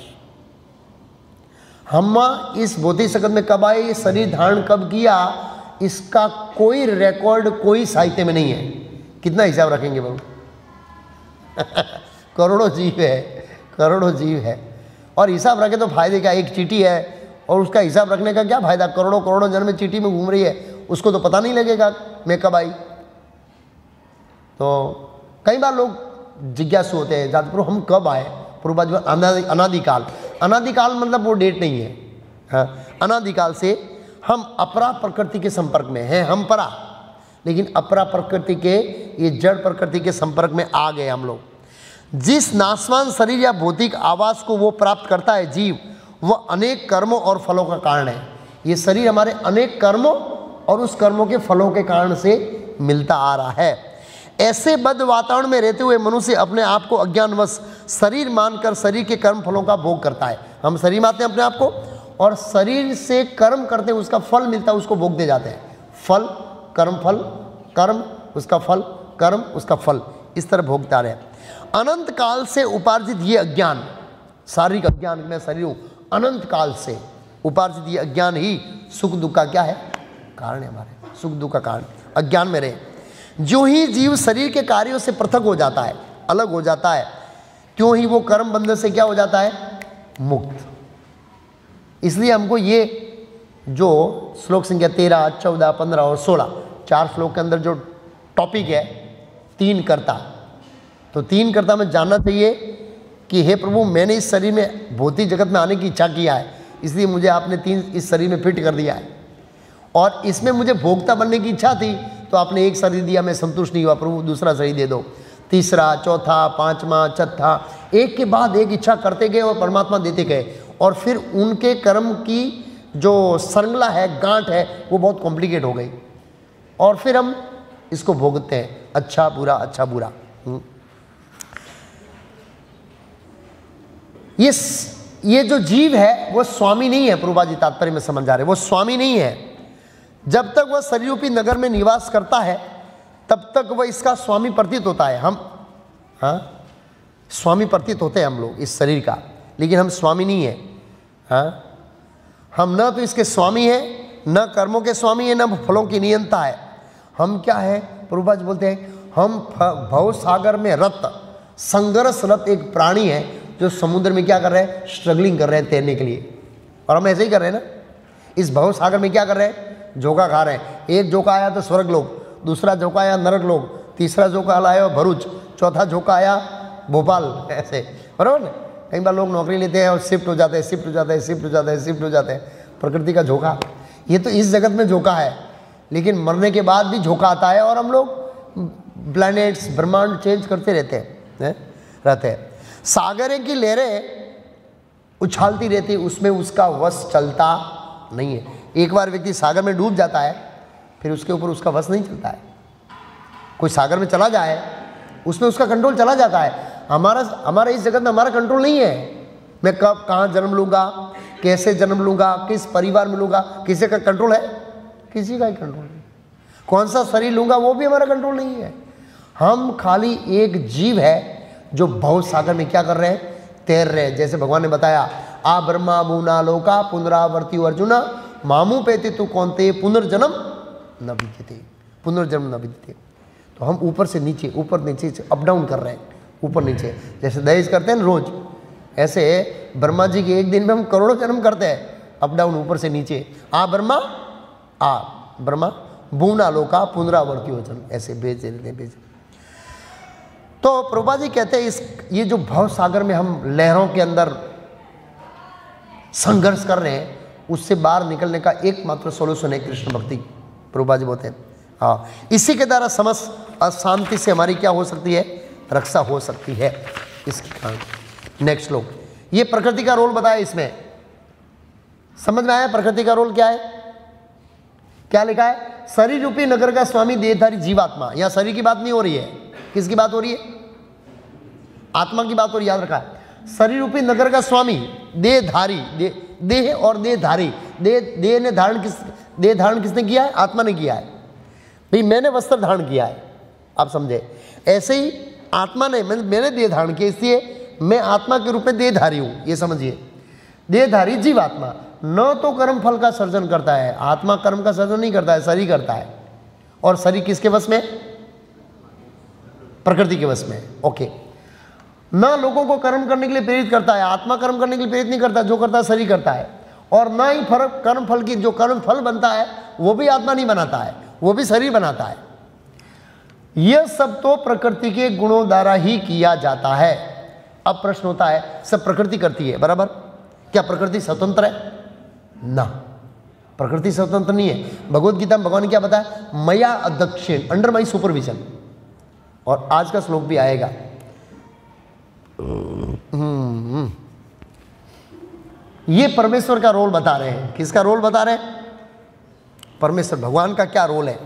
हम इस भौतिक जगत में कब आए, शरीर धारण कब किया, इसका कोई रिकॉर्ड कोई साहित्य में नहीं है। कितना हिसाब रखेंगे बाबू? करोड़ों जीव है, करोड़ों जीव है, और हिसाब रखे तो फायदे क्या? एक चींटी है और उसका हिसाब रखने का क्या फायदा? करोड़ों करोड़ों जन्म में चींटी में घूम रही है, उसको तो पता नहीं लगेगा मैं कब आई। तो कई बार लोग जिज्ञासु होते हैं, जाते प्रभु हम कब आए? प्रभुपाद अनादिकाल। अनादिकाल मतलब वो डेट नहीं है। हाँ, अनादिकाल से हम अपरा प्रकृति के संपर्क में हैं। हम परा, लेकिन अपरा प्रकृति के, ये जड़ प्रकृति के संपर्क में आ गए हम लोग। जिस नाशवान शरीर या भौतिक आवास को वो प्राप्त करता है जीव, वह अनेक कर्मों और फलों का कारण है। ये शरीर हमारे अनेक कर्मों और उस कर्मों के फलों के कारण से मिलता आ रहा है। ऐसे बद्ध वातावरण में रहते हुए मनुष्य अपने आप को अज्ञानवश शरीर मानकर शरीर के कर्म फलों का भोग करता है। हम शरीर मानते हैं अपने आप को, और शरीर से कर्म करते हैं, उसका फल मिलता है, उसको भोग दे जाते हैं। फल, कर्म फल, कर्म उसका फल, कर्म उसका फल, इस तरह भोगता रहे। अनंत काल से उपार्जित ये अज्ञान, शारीरिक अज्ञान, मैं शरीर हूँ, अनंत काल से उपार्जित ये अज्ञान ही सुख दुख का क्या है? कारण है। हमारे सुख दुख का कारण अज्ञान में रहे। जो ही जीव शरीर के कार्यों से पृथक हो जाता है, अलग हो जाता है, क्यों ही वो कर्म बंधन से क्या हो जाता है? मुक्त। इसलिए हमको ये जो श्लोक संख्या 13, 14, 15 और 16, 4 श्लोक के अंदर जो टॉपिक है 3 कर्ता, तो 3 कर्ता में जानना चाहिए कि हे प्रभु, मैंने इस शरीर में भौतिक जगत में आने की इच्छा किया है, इसलिए मुझे आपने 3 इस शरीर में फिट कर दिया है, और इसमें मुझे भोक्ता बनने की इच्छा थी, तो आपने एक शरीर दिया, मैं संतुष्ट नहीं हुआ, प्रभु दूसरा शरीर दे दो। तीसरा, चौथा, पांचवा, छठा, एक के बाद एक इच्छा करते गए और परमात्मा देते गए, और फिर उनके कर्म की जो श्रृंखला है, गांठ है, वो बहुत कॉम्प्लिकेट हो गई, और फिर हम इसको भोगते हैं, अच्छा बुरा, अच्छा बुरा। ये जो जीव है वो स्वामी नहीं है। प्रभुपाद जी तात्पर्य में समझ आ रहे, वो स्वामी नहीं है। जब तक वह शरीर रूपी नगर में निवास करता है तब तक वह इसका स्वामी प्रतीत होता है। हम स्वामी प्रतीत होते हैं हम लोग इस शरीर का, लेकिन हम स्वामी नहीं है। हम न तो इसके स्वामी हैं, न कर्मों के स्वामी हैं, न फलों की नियंता है। हम क्या है? प्रभुपाद जी बोलते हैं हम भव सागर में रत, संघर्षरत एक प्राणी है जो समुद्र में क्या कर रहे हैं? स्ट्रगलिंग कर रहे हैं तैरने के लिए। और हम ऐसे ही कर रहे हैं ना, इस भव सागर में क्या कर रहे हैं? झोंका खा रहे हैं। एक झोंका आया तो स्वर्ग लोग, दूसरा झोंका आया नरक लोग, तीसरा झोंका आया भरूच, चौथा झोंका आया भोपाल, ऐसे, बराबर ना। कई बार लोग नौकरी लेते हैं और शिफ्ट हो जाते हैं, शिफ्ट हो जाते हैं, शिफ्ट हो जाते हैं, शिफ्ट हो जाते हैं। प्रकृति का झोंका, ये तो इस जगत में झोंका है, लेकिन मरने के बाद भी झोंका आता है, और हम लोग प्लैनेट्स ब्रह्मांड चेंज करते रहते हैं। सागरों की लहरें उछालती रहती, उसमें उसका वश चलता नहीं है। एक बार व्यक्ति सागर में डूब जाता है, फिर उसके ऊपर उसका वश नहीं चलता है। कोई सागर में चला जाए, उसमें उसका कंट्रोल चला जाता है। हमारा इस जगत में हमारा कंट्रोल नहीं है। मैं कब कहाँ जन्म लूँगा, कैसे जन्म लूँगा, किस परिवार में लूँगा, किसी का कंट्रोल है? किसी का ही कंट्रोल नहीं। कौन सा शरीर लूँगा वो भी हमारा कंट्रोल नहीं है। हम खाली एक जीव है जो भव सागर में क्या कर रहे हैं? तैर रहे हैं। जैसे भगवान ने बताया, आ ब्रह्मा मुना लोका पुनरावर्ती अर्जुन मामू पेते तो कौनते पुनर्जन्म न विद्यते, पुनर्जन्म न विद्यते। तो हम ऊपर से नीचे, ऊपर नीचे अप डाउन कर रहे हैं, ऊपर नीचे। जैसे दहेज करते हैं रोज, ऐसे ब्रह्मा जी के एक दिन में हम करोड़ों जन्म करते हैं, अप डाउन, ऊपर से नीचे। आ ब्रह्मा भूना लोका पुनरावर्ती अर्जुन, ऐसे भेज भेज। तो प्रभुपाद जी कहते हैं ये जो भव सागर में हम लहरों के अंदर संघर्ष कर रहे हैं, उससे बाहर निकलने का एकमात्र सोल्यूशन है कृष्ण भक्ति। प्रभुपाद जी बोलते हैं हाँ, इसी के द्वारा समस्त अशांति से हमारी क्या हो सकती है? रक्षा हो सकती है। इसके कारण नेक्स्ट श्लोक, ये प्रकृति का रोल बताया। इसमें समझ में आया प्रकृति का रोल क्या है? क्या लिखा है? शरीर रूपी नगर का स्वामी देहधारी जीवात्मा। यहां शरीर की बात नहीं हो रही है, किसकी बात हो रही है? आत्मा की बात हो रही है, याद रखा है। शरीर रूपी नगर का स्वामी देहधारी, देह और देहधारी, देह धारण किसने किया है? आत्मा ने किया है। भाई मैंने वस्त्र धारण किया है, आप समझे। ऐसे ही आत्मा ने, मैंने देह धारण किया, इसलिए मैं आत्मा के रूप में देहधारी हूं, ये समझिए। देहधारी जीवात्मा न तो कर्म फल का सर्जन करता है, आत्मा कर्म का सर्जन नहीं करता है, शरीर करता है। और शरीर किसके वश में? प्रकृति के वश में। ओके। ना लोगों को कर्म करने के लिए प्रेरित करता है, आत्मा कर्म करने के लिए प्रेरित नहीं करता, जो करता है शरीर करता है। और ना ही कर्म फल की, जो कर्म फल बनता है वो भी आत्मा नहीं बनाता है, वो भी शरीर बनाता है। यह सब तो प्रकृति के गुणों द्वारा ही किया जाता है। अब प्रश्न होता है, सब प्रकृति करती है, बराबर? क्या प्रकृति स्वतंत्र है? ना, प्रकृति स्वतंत्र नहीं है। भगवत गीता में भगवान ने क्या बताया? मया अध्यक्षेण, अंडर माई सुपरविजन। और आज का श्लोक भी आएगा। ये परमेश्वर का रोल बता रहे हैं। किसका रोल बता रहे हैं? परमेश्वर भगवान का क्या रोल है?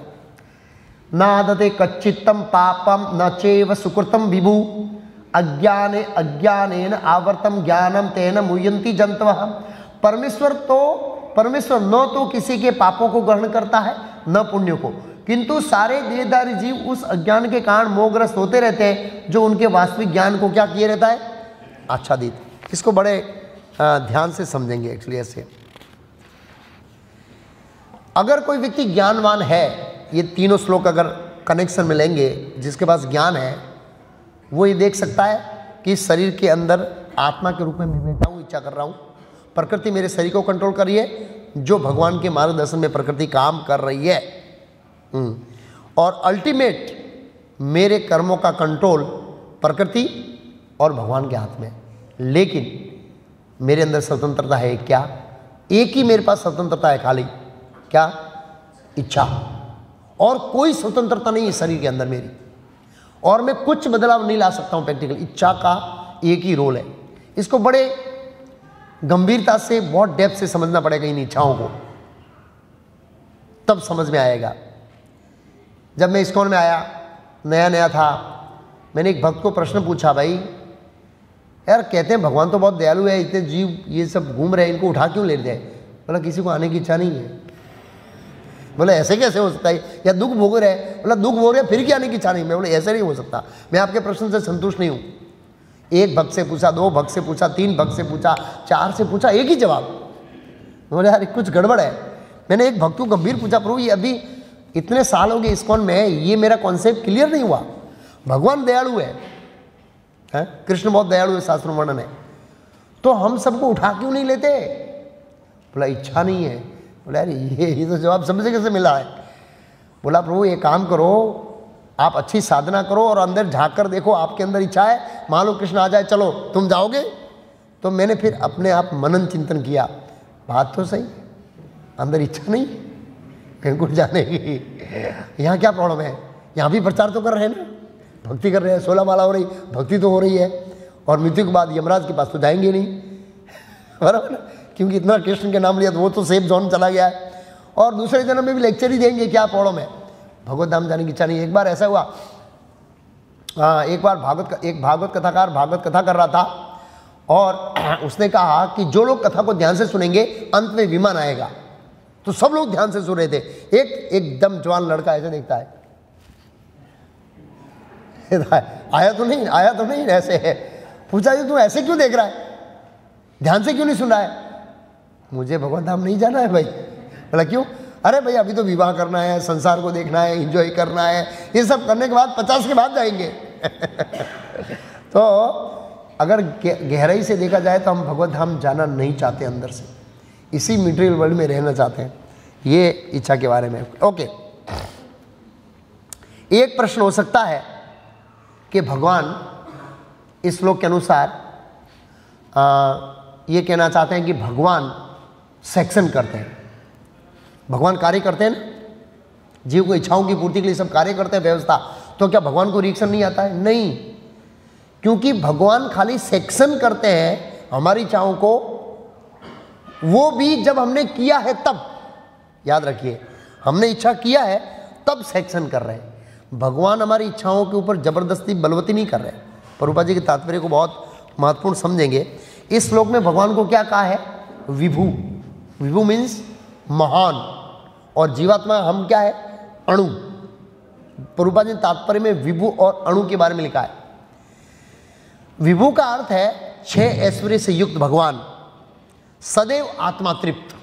नादते कच्चित्तम पापम न चैव सुकृतम विभु अज्ञानेन आवर्तम ज्ञानम तेन मुह्यन्ति जन्तवः। परमेश्वर न तो किसी के पापों को ग्रहण करता है न पुण्य को, किंतु सारे देहधारी जीव उस अज्ञान के कारण मोहग्रस्त होते रहते हैं, जो उनके वास्तविक ज्ञान को क्या किए रहता है? आच्छादित। इसको बड़े ध्यान से समझेंगे। एक्चुअली ऐसे, अगर कोई व्यक्ति ज्ञानवान है, ये तीनों श्लोक अगर कनेक्शन में लेंगे, जिसके पास ज्ञान है वो ये देख सकता है कि शरीर के अंदर आत्मा के रूप में मैं बैठा हूँ, इच्छा कर रहा हूँ, प्रकृति मेरे शरीर को कंट्रोल कर रही है, जो भगवान के मार्गदर्शन में प्रकृति काम कर रही है। और अल्टीमेट मेरे कर्मों का कंट्रोल प्रकृति और भगवान के हाथ में। लेकिन मेरे अंदर स्वतंत्रता है क्या? एक ही मेरे पास स्वतंत्रता है, खाली क्या? इच्छा। और कोई स्वतंत्रता नहीं है शरीर के अंदर मेरी, और मैं कुछ बदलाव नहीं ला सकता हूं प्रैक्टिकल। इच्छा का एक ही रोल है। इसको बड़े गंभीरता से, बहुत डेप्थ से समझना पड़ेगा इन इच्छाओं को, तब समझ में आएगा। जब मैं इस्कॉन में आया, नया था, मैंने एक भक्त को प्रश्न पूछा, भाई यार कहते हैं भगवान तो बहुत दयालु है, इतने जीव ये सब घूम रहे हैं, इनको उठा क्यों लेते हैं? बोला किसी को आने की इच्छा नहीं है। बोले ऐसे कैसे हो सकता है? या दुख भोग रहे? बोला दुख भोग रहे फिर क्या आने की इच्छा नहीं? मैं बोले ऐसे नहीं हो सकता, मैं आपके प्रश्न से संतुष्ट नहीं हूँ। एक भक्त से पूछा, दो भक्त से पूछा, तीन भक्त से पूछा, चार से पूछा, एक ही जवाब। बोले यार कुछ गड़बड़ है। मैंने एक भक्त को गंभीर पूछा, प्रभु ये अभी इतने साल हो गए इस्कॉन में, ये मेरा कॉन्सेप्ट क्लियर नहीं हुआ। भगवान दयालु है, कृष्ण बहुत दयालु है, शास्त्र वर्णन है, तो हम सबको उठा क्यों नहीं लेते? बोला इच्छा नहीं है। बोला यार ये तो जवाब समझे कैसे मिला है? बोला प्रभु ये काम करो, आप अच्छी साधना करो और अंदर झांक कर देखो, आपके अंदर इच्छा है, मान लो कृष्ण आ जाए, चलो तुम जाओगे? तो मैंने फिर अपने आप मनन चिंतन किया, बात तो सही, अंदर इच्छा नहीं कहीं कुछ जाने की, यहाँ क्या प्रॉब्लम है? यहाँ भी प्रचार तो कर रहे हैं ना, भक्ति कर रहे हैं, 16 माला हो रही, भक्ति तो हो रही है, और मृत्यु के बाद यमराज के पास तो जाएंगे नहीं, बराबर ना, क्योंकि इतना कृष्ण के नाम लिया तो वो तो सेफ जोन चला गया है, और दूसरे जन्म में भी लेक्चर ही देंगे क्या पौड़ों में, भगवत धाम जाने की इच्छा नहीं। एक बार ऐसा हुआ, हाँ, एक बार एक भागवत कथाकार भागवत कथा कर रहा था, और उसने कहा कि जो लोग कथा को ध्यान से सुनेंगे अंत में विमान आएगा। तो सब लोग ध्यान से सुन रहे थे। एकदम जवान लड़का ऐसे देखता है, आया तो नहीं, ऐसे है। पूछा जी तू ऐसे क्यों देख रहा है, ध्यान से क्यों नहीं सुन रहा है? मुझे भगवान धाम नहीं जाना है भाई। बोला क्यों? अरे भाई अभी तो विवाह करना है, संसार को देखना है, एंजॉय करना है, ये सब करने के बाद 50 के बाद जाएंगे। तो अगर गहराई से देखा जाए तो हम भगवत धाम जाना नहीं चाहते, अंदर से इसी मटेरियल वर्ल्ड में रहना चाहते हैं, ये इच्छा के बारे में। ओके, एक प्रश्न हो सकता है कि भगवान इस श्लोक के अनुसार ये कहना चाहते हैं कि भगवान सेक्शन करते हैं, भगवान कार्य करते हैं ना, जीव को इच्छाओं की पूर्ति के लिए सब कार्य करते हैं व्यवस्था, तो क्या भगवान को रिएक्शन नहीं आता है? नहीं, क्योंकि भगवान खाली सेक्शन करते हैं हमारी इच्छाओं को, वो भी जब हमने किया है तब। याद रखिए, हमने इच्छा किया है तब सेक्शन कर रहे हैं। भगवान हमारी इच्छाओं के ऊपर जबरदस्ती बलवती नहीं कर रहे। प्रभुपाद जी के तात्पर्य को बहुत महत्वपूर्ण समझेंगे। इस श्लोक में भगवान को क्या कहा है? विभु। विभु मीन्स महान, और जीवात्मा हम क्या है? अणु। प्रभुपाद जी तात्पर्य में विभु और अणु के बारे में लिखा है। विभु का अर्थ है 6 ऐश्वर्य से युक्त भगवान, सदैव आत्मा तृप्त।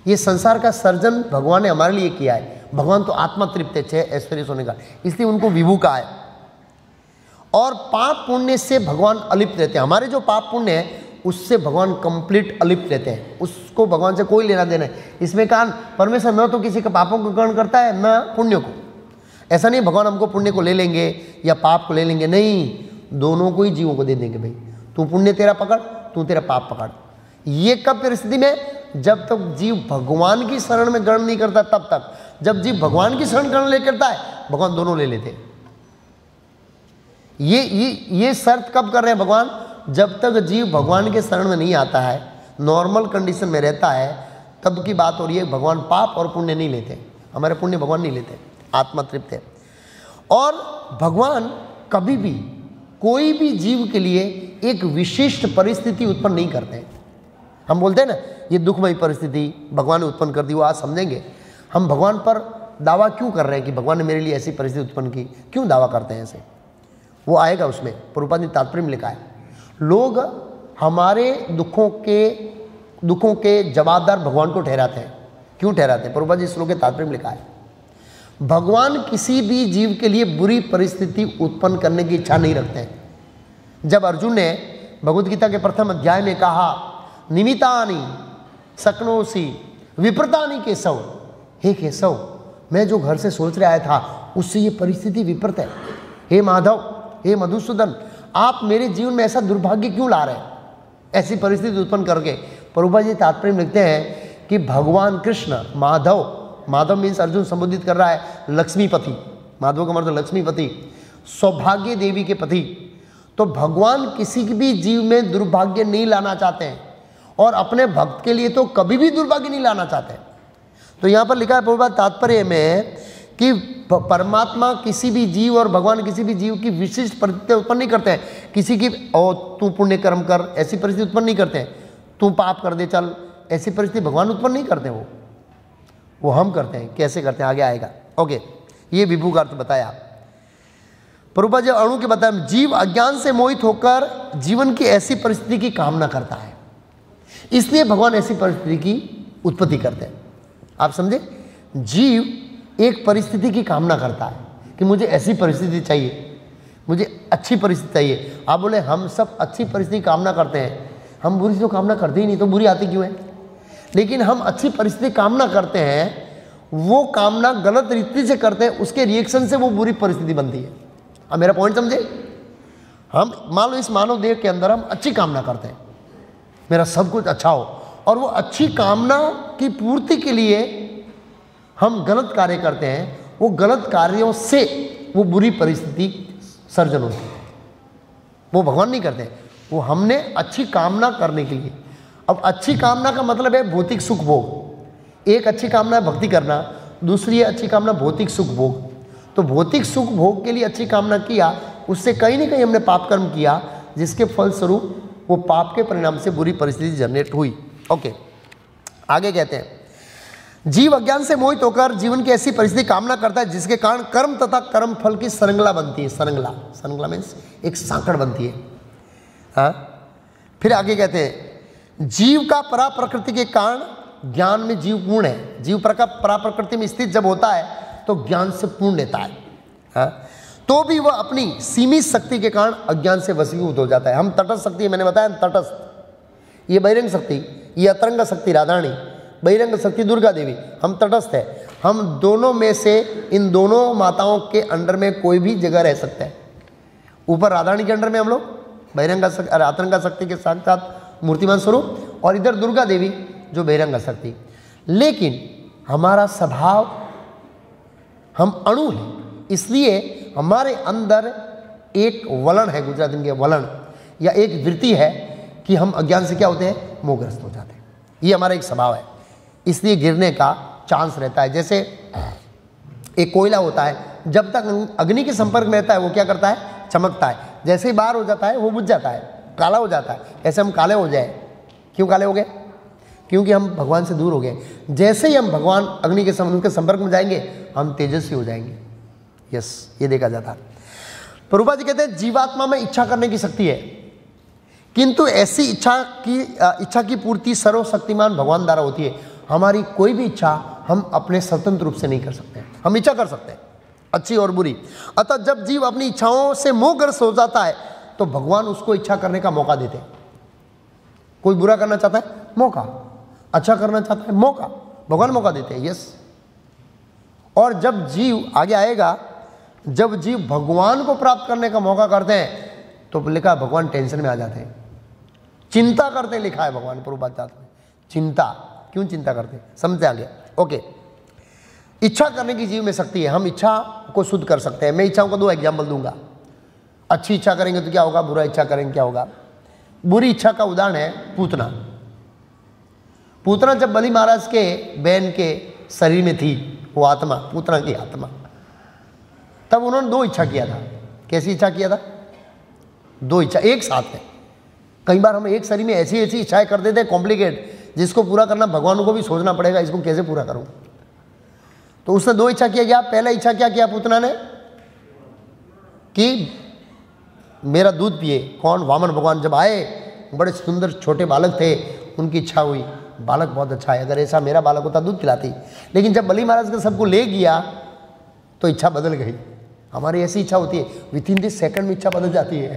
ये संसार का सर्जन भगवान ने हमारे लिए किया है। भगवान तो आत्मा तृप्त है 6 ऐश्वर्य होने का, इसलिए उनको विभु कहा है। और पाप पुण्य से भगवान अलिप्त रहते हैं। हमारे जो पाप पुण्य है उससे भगवान कंप्लीट अलिप्त रहते हैं, उसको भगवान से कोई लेना देना है। इसमें कारण परमेश्वर न तो किसी के पापों को ग्रहण करता है न पुण्य को। ऐसा नहीं भगवान हमको पुण्य को ले लेंगे या पाप को ले लेंगे, नहीं, दोनों को ही जीवों को दे देंगे। भाई तू पुण्य तेरा पकड़, तू तेरा पाप पकड़। ये कब परिस्थिति में? जब तक जीव भगवान की शरण में ग्रहण नहीं करता तब तक। जब जीव भगवान की शरण ग्रहण ले करता है, भगवान दोनों ले लेते हैं। ये शर्त कब कर रहे हैं भगवान? जब तक जीव भगवान के शरण में नहीं आता है, नॉर्मल कंडीशन में रहता है, तब की बात हो रही है। भगवान पाप और पुण्य नहीं लेते, हमारे पुण्य भगवान नहीं लेते, आत्मा तृप्त है। और भगवान कभी भी कोई भी जीव के लिए एक विशिष्ट परिस्थिति उत्पन्न नहीं करते हैं। हम बोलते हैं ना ये दुखमयी परिस्थिति भगवान ने उत्पन्न कर दी, वो आज समझेंगे। हम भगवान पर दावा क्यों कर रहे हैं कि भगवान ने मेरे लिए ऐसी परिस्थिति उत्पन्न की, क्यों दावा करते हैं ऐसे? वो आएगा उसमें। प्रभुपाद ने तात्पर्य में लिखा है, लोग हमारे दुखों के जवाबदार भगवान को ठहराते हैं। क्यों ठहराते हैं? प्रभुपाद जी श्लोक के तात्पर्य में लिखा है, भगवान किसी भी जीव के लिए बुरी परिस्थिति उत्पन्न करने की इच्छा नहीं रखते हैं। जब अर्जुन ने भगवद गीता के प्रथम अध्याय में कहा, निमितानि शक्नोषि विप्रतानि केशव, हे केशव, मैं जो घर से सोच रहा था उससे ये परिस्थिति विपरीत है। हे माधव, हे मधुसूदन, आप मेरे जीवन में ऐसा दुर्भाग्य क्यों ला रहे हैं, ऐसी परिस्थिति उत्पन्न करके? प्रभुपाद जी तात्पर्य में लिखते हैं कि भगवान कृष्ण माधव मीन्स अर्जुन संबोधित कर रहा है लक्ष्मीपति, माधव का मतलब लक्ष्मीपति, सौभाग्य देवी के पति। तो भगवान किसी भी जीव में दुर्भाग्य नहीं लाना चाहते हैं, और अपने भक्त के लिए तो कभी भी दुर्भाग्य नहीं लाना चाहते। तो यहाँ पर लिखा है प्रभुपाद तात्पर्य में कि परमात्मा किसी भी जीव और भगवान किसी भी जीव की विशिष्ट परिस्थिति उत्पन्न नहीं करते हैं। किसी की तू पुण्य कर्म कर, ऐसी परिस्थिति उत्पन्न नहीं करते हैं। तू पाप कर दे चल, ऐसी परिस्थिति भगवान उत्पन्न नहीं करते। वो हम करते हैं। कैसे करते हैं आगे आएगा। ओके, ये विभू का अर्थ बताया प्रभुपाद जी। अणु के बताया, जीव अज्ञान से मोहित होकर जीवन की ऐसी परिस्थिति की कामना करता है, इसलिए भगवान ऐसी परिस्थिति की उत्पत्ति करते हैं। आप समझे? जीव एक परिस्थिति की कामना करता है कि मुझे ऐसी परिस्थिति चाहिए, मुझे अच्छी परिस्थिति चाहिए। आप बोले हम सब अच्छी परिस्थिति कामना करते हैं, हम बुरी तो कामना करते ही नहीं, तो बुरी आती क्यों है? लेकिन हम अच्छी परिस्थिति कामना करते हैं, वो कामना गलत रीति से करते हैं, उसके रिएक्शन से वो बुरी परिस्थिति बनती है। अब मेरा पॉइंट समझे? हम मान लो इस मानव देह के अंदर हम अच्छी कामना करते हैं, मेरा सब कुछ अच्छा हो, और वो अच्छी कामना की पूर्ति के लिए हम गलत कार्य करते हैं, वो गलत कार्यों से वो बुरी परिस्थिति सर्जन होती है। वो भगवान नहीं करते, वो हमने अच्छी कामना करने के लिए। अब अच्छी कामना का मतलब है भौतिक सुख भोग। एक अच्छी कामना है भक्ति करना, दूसरी है अच्छी कामना भौतिक सुख भोग। तो भौतिक सुख भोग के लिए अच्छी कामना किया, उससे कहीं ना कहीं हमने पाप कर्म किया, जिसके फलस्वरूप वो पाप के परिणाम से बुरी परिस्थिति जनरेट हुई। ओके, आगे कहते हैं, जीव अज्ञान से मोहित होकर जीवन की ऐसी परिस्थिति कामना करता है जिसके कारण कर्म तथा कर्म फल की श्रृंखला बनती है। श्रृंखला, श्रृंखला मीन्स एक सांकड़ बनती है। हाँ, फिर आगे कहते हैं, जीव का परा प्रकृति के कारण ज्ञान में जीव पूर्ण है। जीव परा प्रकृति में स्थित जब होता है तो ज्ञान से पूर्ण लेता है। हाँ, तो भी वह अपनी सीमित शक्ति के कारण अज्ञान से वशीभूत हो जाता है। हम तटस्थ शक्ति है, मैंने बताया तटस्थ, ये बहिरंग शक्ति, ये अतरंग शक्ति राधारानी, बहिरंग शक्ति दुर्गा देवी, हम तटस्थ है। हम दोनों में से इन दोनों माताओं के अंडर में कोई भी जगह रह सकता है। ऊपर राधारानी के अंडर में हम लोग बहिरंग अतरंग शक्ति के साथ साथ मूर्तिमान स्वरूप, और इधर दुर्गा देवी जो बहिरंग शक्ति। लेकिन हमारा स्वभाव, हम अणु हैं, इसलिए हमारे अंदर एक वलन है, गुजराती में वलन या एक वृत्ति है कि हम अज्ञान से क्या होते हैं, मोहग्रस्त हो जाते हैं। ये हमारा एक स्वभाव है, इसलिए गिरने का चांस रहता है। जैसे एक कोयला होता है, जब तक अग्नि के संपर्क में रहता है वो क्या करता है, चमकता है। जैसे ही बाहर हो जाता है वो बुझ जाता है, काला हो जाता है। ऐसे हम काले हो जाए, क्यों काले हो गए, क्योंकि हम भगवान से दूर हो गए। जैसे ही हम भगवान अग्नि के संपर्क में जाएंगे हम तेजस्वी हो जाएंगे। यस, ये देखा जाता है। प्रभुपाद जी कहते हैं जीवात्मा में इच्छा करने की शक्ति है, किंतु ऐसी इच्छा की पूर्ति सर्वशक्तिमान भगवान द्वारा होती है। हमारी कोई भी इच्छा हम अपने स्वतंत्र रूप से नहीं कर सकते। हम इच्छा कर सकते हैं अच्छी और बुरी। अतः जब जीव अपनी इच्छाओं से मोहग्रस्त हो जाता है तो भगवान उसको इच्छा करने का मौका देते हैं। कोई बुरा करना चाहता है, मौका, अच्छा करना चाहता है, मौका, भगवान मौका देते हैं। यस, और जब जीव आगे आएगा, जब जीव भगवान को प्राप्त करने का मौका करते हैं तो लिखा भगवान टेंशन में आ जाते हैं, चिंता करते हैं। लिखा है भगवान प्रभुपाद जाते हैं, चिंता, क्यों चिंता करते हैं, समझते आगे। ओके, इच्छा करने की जीव में शक्ति है, हम इच्छा को शुद्ध कर सकते हैं। मैं इच्छाओं का 2 एग्जाम्पल दूंगा। अच्छी इच्छा करेंगे तो क्या होगा, बुरा इच्छा करेंगे क्या होगा। बुरी इच्छा का उदाहरण है पूतना। पूतना जब बलि महाराज के बहन के शरीर में थी, वो आत्मा, पूतना की आत्मा, तब उन्होंने 2 इच्छा किया था। कैसी इच्छा किया था, 2 इच्छा एक साथ है। कई बार हम एक शरीर में ऐसी ऐसी इच्छाएं कर देते हैं कॉम्प्लिकेट, जिसको पूरा करना भगवान को भी सोचना पड़ेगा, इसको कैसे पूरा करूं। तो उसने 2 इच्छा किया गया। पहला इच्छा क्या किया पूतना ने, कि मेरा दूध पिए। कौन, वामन भगवान जब आए, बड़े सुंदर छोटे बालक थे, उनकी इच्छा हुई बालक बहुत अच्छा है, अगर ऐसा मेरा बालक होता दूध पिलाती। लेकिन जब बलि महाराज के सबको ले गया तो इच्छा बदल गई। हमारी ऐसी इच्छा होती है, विद इन दिस सेकंड में इच्छा बदल जाती है।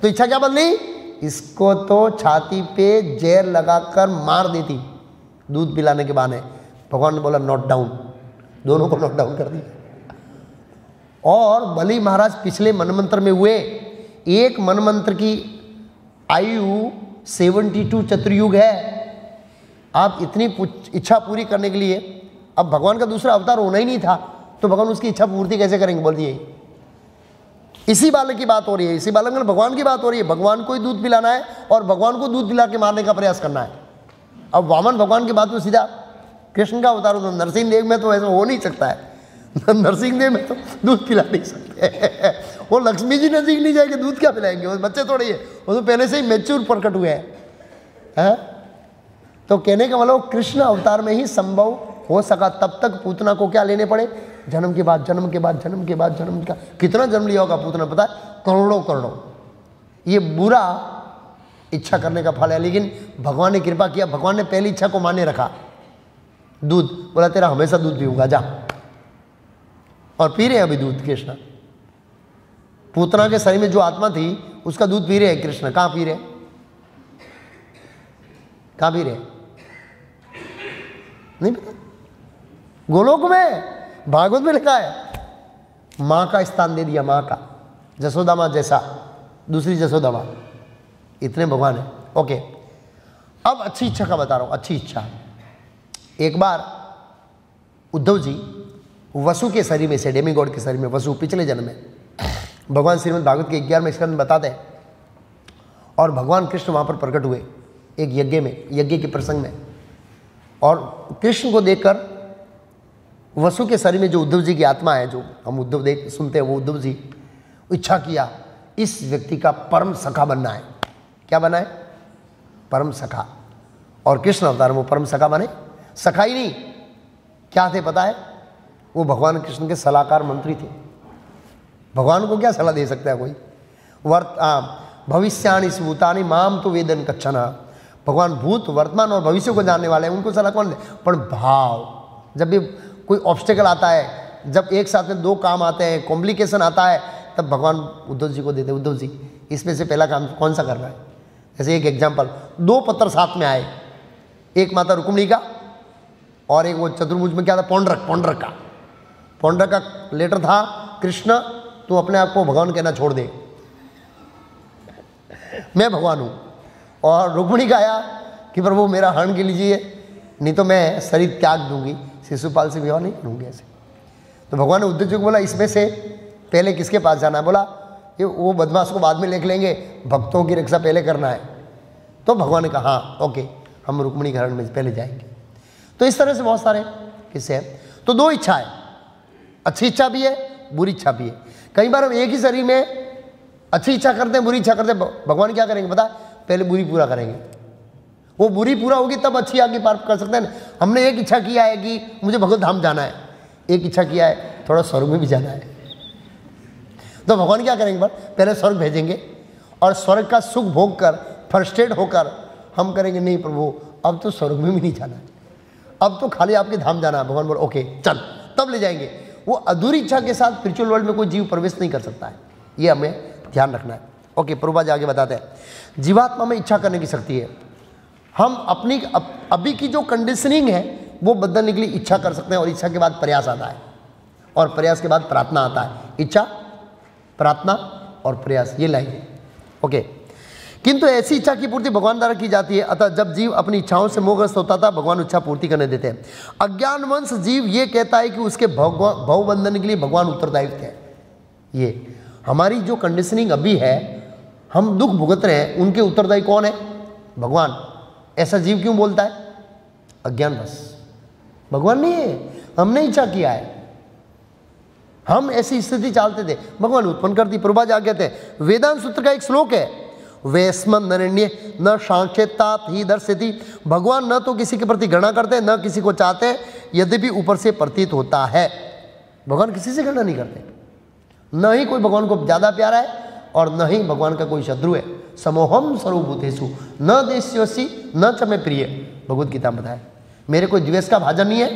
तो इच्छा क्या बदली, इसको तो छाती पे जहर लगाकर मार देती दूध पिलाने के बहाने। भगवान ने बोला नोट डाउन, दोनों को नोट डाउन कर दिया। और बलि महाराज पिछले मनमंत्र में हुए, एक मनमंत्र की आयु 72 चतुर्युग है। आप इतनी इच्छा पूरी करने के लिए, अब भगवान का दूसरा अवतार होना ही नहीं था, तो भगवान उसकी इच्छा पूर्ति कैसे करेंगे, बोल दिए। इसी बालक की बात हो रही है, इसी बालक में भगवान की बात हो रही है। भगवान को ही दूध पिलाना है और भगवान को दूध पिला के मारने का प्रयास करना है। अब वामन भगवान की बात में सीधा कृष्ण का अवतार हो, नरसिंह देव में तो ऐसा हो नहीं सकता है। नरसिंह देव में तो दूध पिला नहीं सकते। वो लक्ष्मी जी नजीक नहीं जाएंगे, दूध क्या पिलाएंगे, वो बच्चे थोड़े ही है, वो तो पहले से ही मैच्योर प्रकट हुए हैं। तो कहने का मतलब कृष्ण अवतार में ही संभव हो सका। तब तक पूतना को क्या लेने पड़े, जन्म के बाद जन्म के बाद जन्म के बाद जन्म का, कितना जन्म लिया होगा पूतना पता है, करोड़ों करोड़ों। ये बुरा इच्छा करने का फल है। लेकिन भगवान ने कृपा किया, भगवान ने पहली इच्छा को माने रखा, दूध, बोला तेरा हमेशा दूध पीऊंगा जा, और पी रहे अभी दूध कृष्ण। पूतना के शरीर में जो आत्मा थी उसका दूध पी रहे हैं कृष्ण। कहां पी रहे, कहां पी रहे, नहीं पता। गोलोक में, भागवत में लिखा है, मां का स्थान दे दिया, मां का, जसोदा मां जैसा, दूसरी जसोदा मां, इतने भगवान है। ओके, अब अच्छी इच्छा का बता रहा हूं। अच्छी इच्छा, एक बार उद्धव जी वसु के शरीर में से, डेमीगॉड के शरीर में वसु पिछले जन्म में भगवान श्रीमद् भागवत के 11वें स्कंद में बताते हैं। और भगवान कृष्ण वहाँ पर प्रकट हुए एक यज्ञ में, यज्ञ के प्रसंग में, और कृष्ण को देखकर वसु के शरीर में जो उद्धव जी की आत्मा है, जो हम उद्धव देख सुनते हैं, वो उद्धव जी इच्छा किया इस व्यक्ति का परम सखा बनना है। क्या बना है? परम सखा। और कृष्ण अवतार में वो परम सखा बने। सखा ही नहीं, क्या थे पता है? वो भगवान कृष्ण के सलाहकार मंत्री थे। भगवान को क्या सलाह दे सकता है कोई? भविष्यानि भूतानि माम तो वेदन कच्छना। भगवान भूत, वर्तमान और भविष्य को जानने वाले हैं, उनको सलाह कौन दे? पर भाव, जब भी कोई ऑब्स्टेकल आता है, जब एक साथ में दो काम आते हैं, कॉम्प्लिकेशन आता है, तब भगवान उद्धव जी को देते, उद्धव जी इसमें से पहला काम कौन सा करना है? जैसे एक एग्जाम्पल, दो पत्र साथ में आए, एक माता रुक्मिणी का और एक वो चतुर्भुज में क्या था, पौंड्रक का लेटर था, कृष्ण तू अपने आप को भगवान कहना छोड़ दे, मैं भगवान हूँ। और रुक्मिणी का आया कि प्रभु मेरा हरण के लीजिए, नहीं तो मैं शरीर त्याग दूंगी, शिशुपाल से विवाह नहीं करूँगी ऐसे। तो भगवान ने उद्धव जी को बोला इसमें से पहले किसके पास जाना है? बोला ये वो बदमाश को बाद में लिख लेंगे, भक्तों की रक्षा पहले करना है। तो भगवान ने कहा हाँ ओके, हम रुक्मिणी के हरण में पहले जाएंगे। तो इस तरह से बहुत सारे किस्से हैं। तो दो इच्छा है, अच्छी इच्छा भी है, बुरी इच्छा भी है। कई बार हम एक ही शरीर में अच्छी इच्छा करते हैं, बुरी इच्छा करते हैं, भगवान क्या करेंगे पता है? पहले बुरी पूरा करेंगे, वो बुरी पूरा होगी तब अच्छी आगे पार कर सकते हैं। हमने एक इच्छा किया है कि मुझे भगवत धाम जाना है, एक इच्छा किया है थोड़ा स्वर्ग में भी जाना है, तो भगवान क्या करेंगे? पहले स्वर्ग भेजेंगे और स्वर्ग का सुख भोग कर फ्रस्ट्रेट होकर हम करेंगे नहीं प्रभु अब तो स्वर्ग में भी नहीं जाना है, अब तो खाली आपके धाम जाना है। भगवान बोले ओके चल, तब ले जाएंगे। वो अधूरी इच्छा के साथ स्पिरिचुअल वर्ल्ड में कोई जीव प्रवेश नहीं कर सकता है, ये हमें ध्यान रखना है। ओके, प्रभुपाद जी आगे बताते हैं जीवात्मा में इच्छा करने की शक्ति है। हम अपनी अभी की जो कंडीशनिंग है वो बदलने के लिए इच्छा कर सकते हैं, और इच्छा के बाद प्रयास आता है, और प्रयास के बाद प्रार्थना आता है। इच्छा, प्रार्थना और प्रयास, ये लाइन है। ओके, किंतु ऐसी इच्छा की पूर्ति भगवान द्वारा की जाती है। अतः जब जीव अपनी इच्छाओं से मोहग्रस्त होता था, भगवान इच्छा पूर्ति करने देते हैं। अज्ञानवंश जीव ये कहता है कि उसके भवबंधन के लिए भगवान उत्तरदायित्व है। ये हमारी जो कंडीशनिंग अभी है, हम दुख भुगत रहे हैं, उनके उत्तरदायी कौन है? भगवान। ऐसा जीव क्यों बोलता है? अज्ञानवश। भगवान नहीं है, हमने इच्छा किया है, हम ऐसी स्थिति चाहते थे, भगवान उत्पन्न कर दी। प्रभुपाद जी आगे कहते हैं वेदांत सूत्र का एक श्लोक है, वेस्मन नरण्य न सांख्यतात ही दर्शति। भगवान न तो किसी के प्रति घृणा करते न किसी को चाहते, यद्यपि ऊपर से प्रतीत होता है। भगवान किसी से घृणा नहीं करते, न ही कोई भगवान को ज़्यादा प्यारा है और न ही भगवान का कोई शत्रु है। समोहम सर्वभूतेषु न देश्योसी न च मे प्रिय, भगवत गीता में बताया। मेरे कोई द्वेष का भाजन नहीं है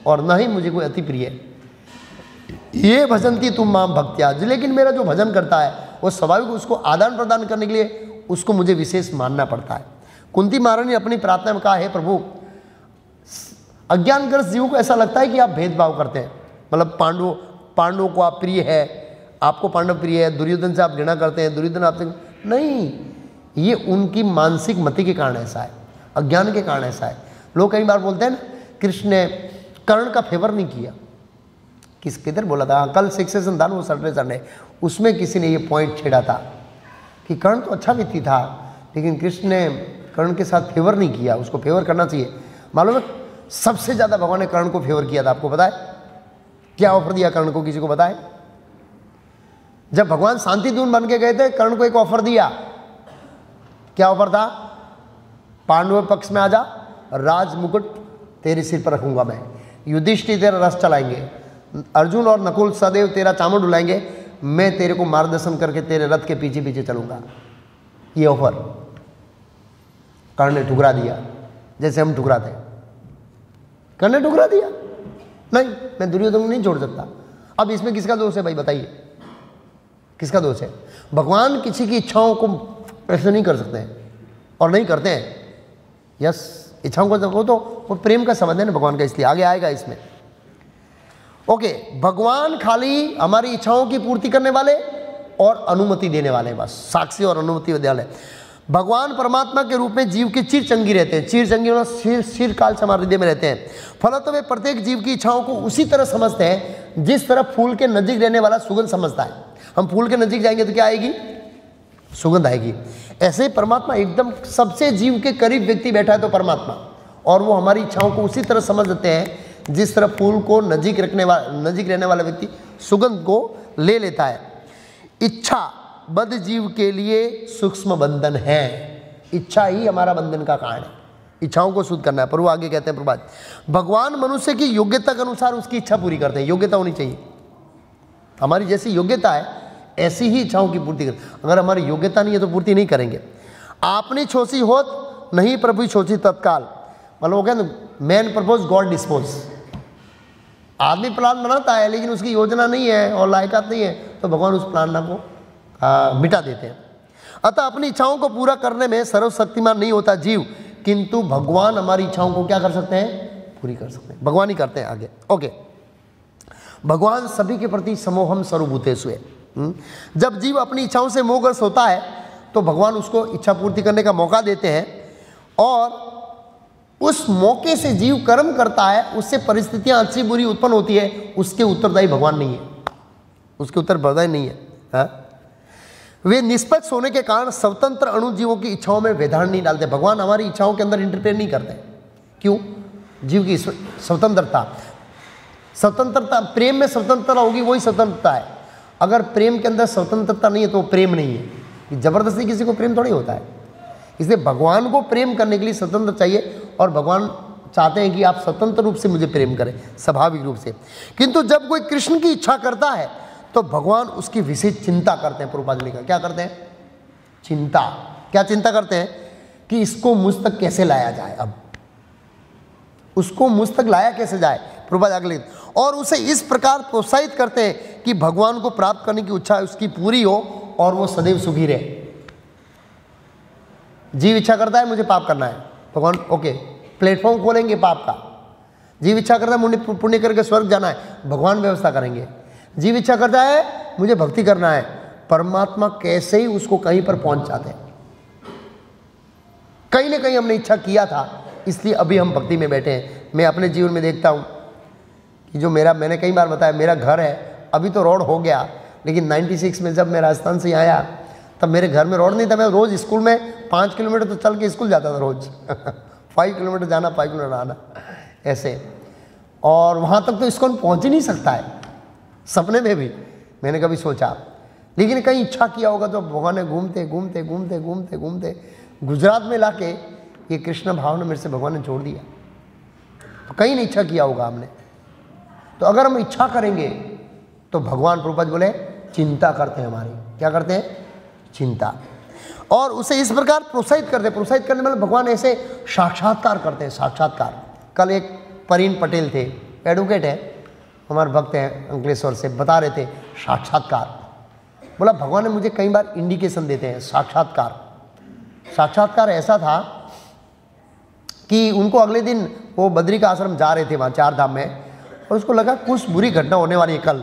और न ही मुझे कोई अति प्रिय है। ये भजनती तुम माम भक्त्या, लेकिन मेरा जो भजन करता है वो स्वाभाविक, उसको आदान प्रदान करने के लिए उसको मुझे विशेष मानना पड़ता है। कुंती महारानी ने अपनी प्रार्थना में कहा है प्रभु अज्ञानग्रस्त जीवों को ऐसा लगता है कि आप भेदभाव करते हैं, मतलब पांडवों को आप प्रिय है, आपको पांडव प्रिय है, दुर्योधन से आप घृणा करते हैं, दुर्योधन आपसे नहीं। ये उनकी मानसिक मति के कारण ऐसा है, अज्ञान के कारण ऐसा है। लोग कई बार बोलते हैं ना कृष्ण ने कर्ण का फेवर नहीं किया। किधर बोला था? कल सक्सेशन था वो संडे, उसमें किसी ने ये पॉइंट छेड़ा था कि कर्ण तो अच्छा व्यक्ति था, लेकिन कृष्ण ने कर्ण के साथ फेवर नहीं किया, उसको फेवर करना चाहिए। मालूम है सबसे ज़्यादा भगवान ने कर्ण को फेवर किया था, आपको पता है? क्या ऑफर दिया कर्ण को, किसी को पता है? जब भगवान शांतिदूत बन के गए थे, कर्ण को एक ऑफर दिया। क्या ऑफर था? पांडव पक्ष में आ जा, राज मुकुट तेरे सिर पर रखूंगा मैं, युधिष्ठिर तेरा रथ चलाएंगे, अर्जुन और नकुल सदैव तेरा चामड़ डुलाएंगे, मैं तेरे को मार्गदर्शन करके तेरे रथ के पीछे पीछे चलूंगा। ये ऑफर कर्ण ने ठुकरा दिया, जैसे हम ठुकराते हैं। कर्ण ने ठुकरा दिया, नहीं मैं दुर्योधन को नहीं छोड़ सकता। अब इसमें किसका दोष है भाई बताइए, किसका दोष है? भगवान किसी की इच्छाओं को ऐसे नहीं कर सकते हैं और नहीं करते हैं। यस, इच्छाओं को देखो तो वो प्रेम का संबंध है ना भगवान का, इसलिए आगे आएगा इसमें। ओके, भगवान खाली हमारी इच्छाओं की पूर्ति करने वाले और अनुमति देने वाले, बस साक्षी और अनुमति देने वाले। भगवान परमात्मा के रूप में जीव के चिर चंगी रहते हैं। चिर चंगी मतलब चिर काल से हमारे हृदय में रहते हैं। फलतः वे प्रत्येक जीव की इच्छाओं को उसी तरह समझते हैं जिस तरह फूल के नजीक रहने वाला सुगंध समझता है। हम फूल के नजीक जाएंगे तो क्या आएगी? सुगंध आएगी। ऐसे परमात्मा एकदम सबसे जीव के करीब व्यक्ति बैठा है तो परमात्मा, और वो हमारी इच्छाओं को उसी तरह समझ लेते हैं जिस तरह फूल को नजीक रहने वाला व्यक्ति सुगंध को ले लेता है। इच्छा बद्ध जीव के लिए सूक्ष्म बंधन है। इच्छा ही हमारा बंधन का कारण है। इच्छाओं को शुद्ध करना है। पर वो आगे कहते हैं प्रभात, भगवान मनुष्य की योग्यता के अनुसार उसकी इच्छा पूरी करते हैं। योग्यता होनी चाहिए, हमारी जैसी योग्यता है ऐसी ही इच्छाओं की पूर्ति करते। अगर हमारी योग्यता नहीं है तो पूर्ति नहीं करेंगे। आपने छोसी होत नहीं प्रभु छोसी तत्काल, मतलब वो कहते मैन प्रपोज गॉड डिस्पोज। आदमी प्लान बनाता है लेकिन उसकी योजना नहीं है और लायकात नहीं है तो भगवान उस प्लान को मिटा देते हैं। अतः अपनी इच्छाओं को पूरा करने में सर्वशक्तिमान नहीं होता जीव, किंतु भगवान हमारी इच्छाओं को क्या कर सकते हैं? पूरी कर सकते हैं। भगवान ही करते हैं। आगे ओके, भगवान सभी के प्रति समोहम सर्वभूतेषु है। जब जीव अपनी इच्छाओं से मोहग्रस्त होता है तो भगवान उसको इच्छा पूर्ति करने का मौका देते हैं, और उस मौके से जीव कर्म करता है, उससे परिस्थितियां अच्छी बुरी उत्पन्न होती है, उसके उत्तरदायी भगवान नहीं है, उसके उत्तरदायी नहीं है। हाँ? वे निष्पक्ष होने के कारण स्वतंत्र अणुजीवों की इच्छाओं में व्यवधान नहीं डालते। भगवान हमारी इच्छाओं के अंदर इंटरफेयर नहीं करते। क्यों? जीव की स्वतंत्रता, प्रेम में स्वतंत्रता होगी वही स्वतंत्रता है। अगर प्रेम के अंदर स्वतंत्रता नहीं है तो प्रेम नहीं है। जबरदस्ती किसी को प्रेम थोड़ी होता है। इसलिए भगवान को प्रेम करने के लिए स्वतंत्र चाहिए, और भगवान चाहते हैं कि आप स्वतंत्र रूप से मुझे प्रेम करें, स्वाभाविक रूप से। किंतु जब कोई कृष्ण की इच्छा करता है तो भगवान उसकी विशेष चिंता करते हैं। प्रभुपाद ने कहा क्या करते हैं? चिंता। क्या चिंता करते हैं? कि इसको मुझ तक कैसे लाया जाए, अब उसको मुझ तक लाया कैसे जाए। प्रभुपाद अगले, और उसे इस प्रकार प्रोत्साहित करते हैं कि भगवान को प्राप्त करने की इच्छा उसकी पूरी हो और वो सदैव सुखी रहे। जीव इच्छा करता है मुझे पाप करना है, भगवान ओके प्लेटफॉर्म खोलेंगे पाप का। जीव इच्छा करता है मुझे पुण्य करके स्वर्ग जाना है, भगवान व्यवस्था करेंगे। जीव इच्छा करता है मुझे भक्ति करना है, परमात्मा कैसे ही उसको कहीं पर पहुंच जाते हैं। कहीं ना कहीं हमने इच्छा किया था, इसलिए अभी हम भक्ति में बैठे हैं। मैं अपने जीवन में देखता हूं कि जो मैंने कई बार बताया, मेरा घर है, अभी तो रोड हो गया, लेकिन 96 में जब मैं राजस्थान से आया तब मेरे घर में रोड नहीं था। मैं रोज़ स्कूल में 5 किलोमीटर तो चल के स्कूल जाता था रोज़ 5 किलोमीटर जाना 5 किलोमीटर आना ऐसे, और वहाँ तक तो इसको पहुँच ही नहीं सकता है, सपने में भी मैंने कभी सोचा। लेकिन कहीं इच्छा किया होगा तो भगवान ने घूमते घूमते घूमते घूमते घूमते गुजरात में लाके ये कृष्ण भाव ने मेरे से भगवान ने छोड़ दिया। तो कहीं नहीं इच्छा किया होगा हमने। तो अगर हम इच्छा करेंगे तो भगवान प्रभुपाद बोले चिंता करते हैं हमारी। क्या करते हैं? चिंता। और उसे इस प्रकार प्रोत्साहित करते हैं। प्रोत्साहित करने वाले भगवान ऐसे साक्षात्कार करते हैं, साक्षात्कार। कल एक परीन पटेल थे, एडवोकेट है, हमारे भक्त हैं अंकलेश्वर से, बता रहे थे साक्षात्कार। बोला भगवान ने मुझे कई बार इंडिकेशन देते हैं साक्षात्कार। साक्षात्कार ऐसा था कि उनको अगले दिन वो बद्री का आश्रम जा रहे थे वहाँ 4 धाम में, और उसको लगा कुछ बुरी घटना होने वाली है कल।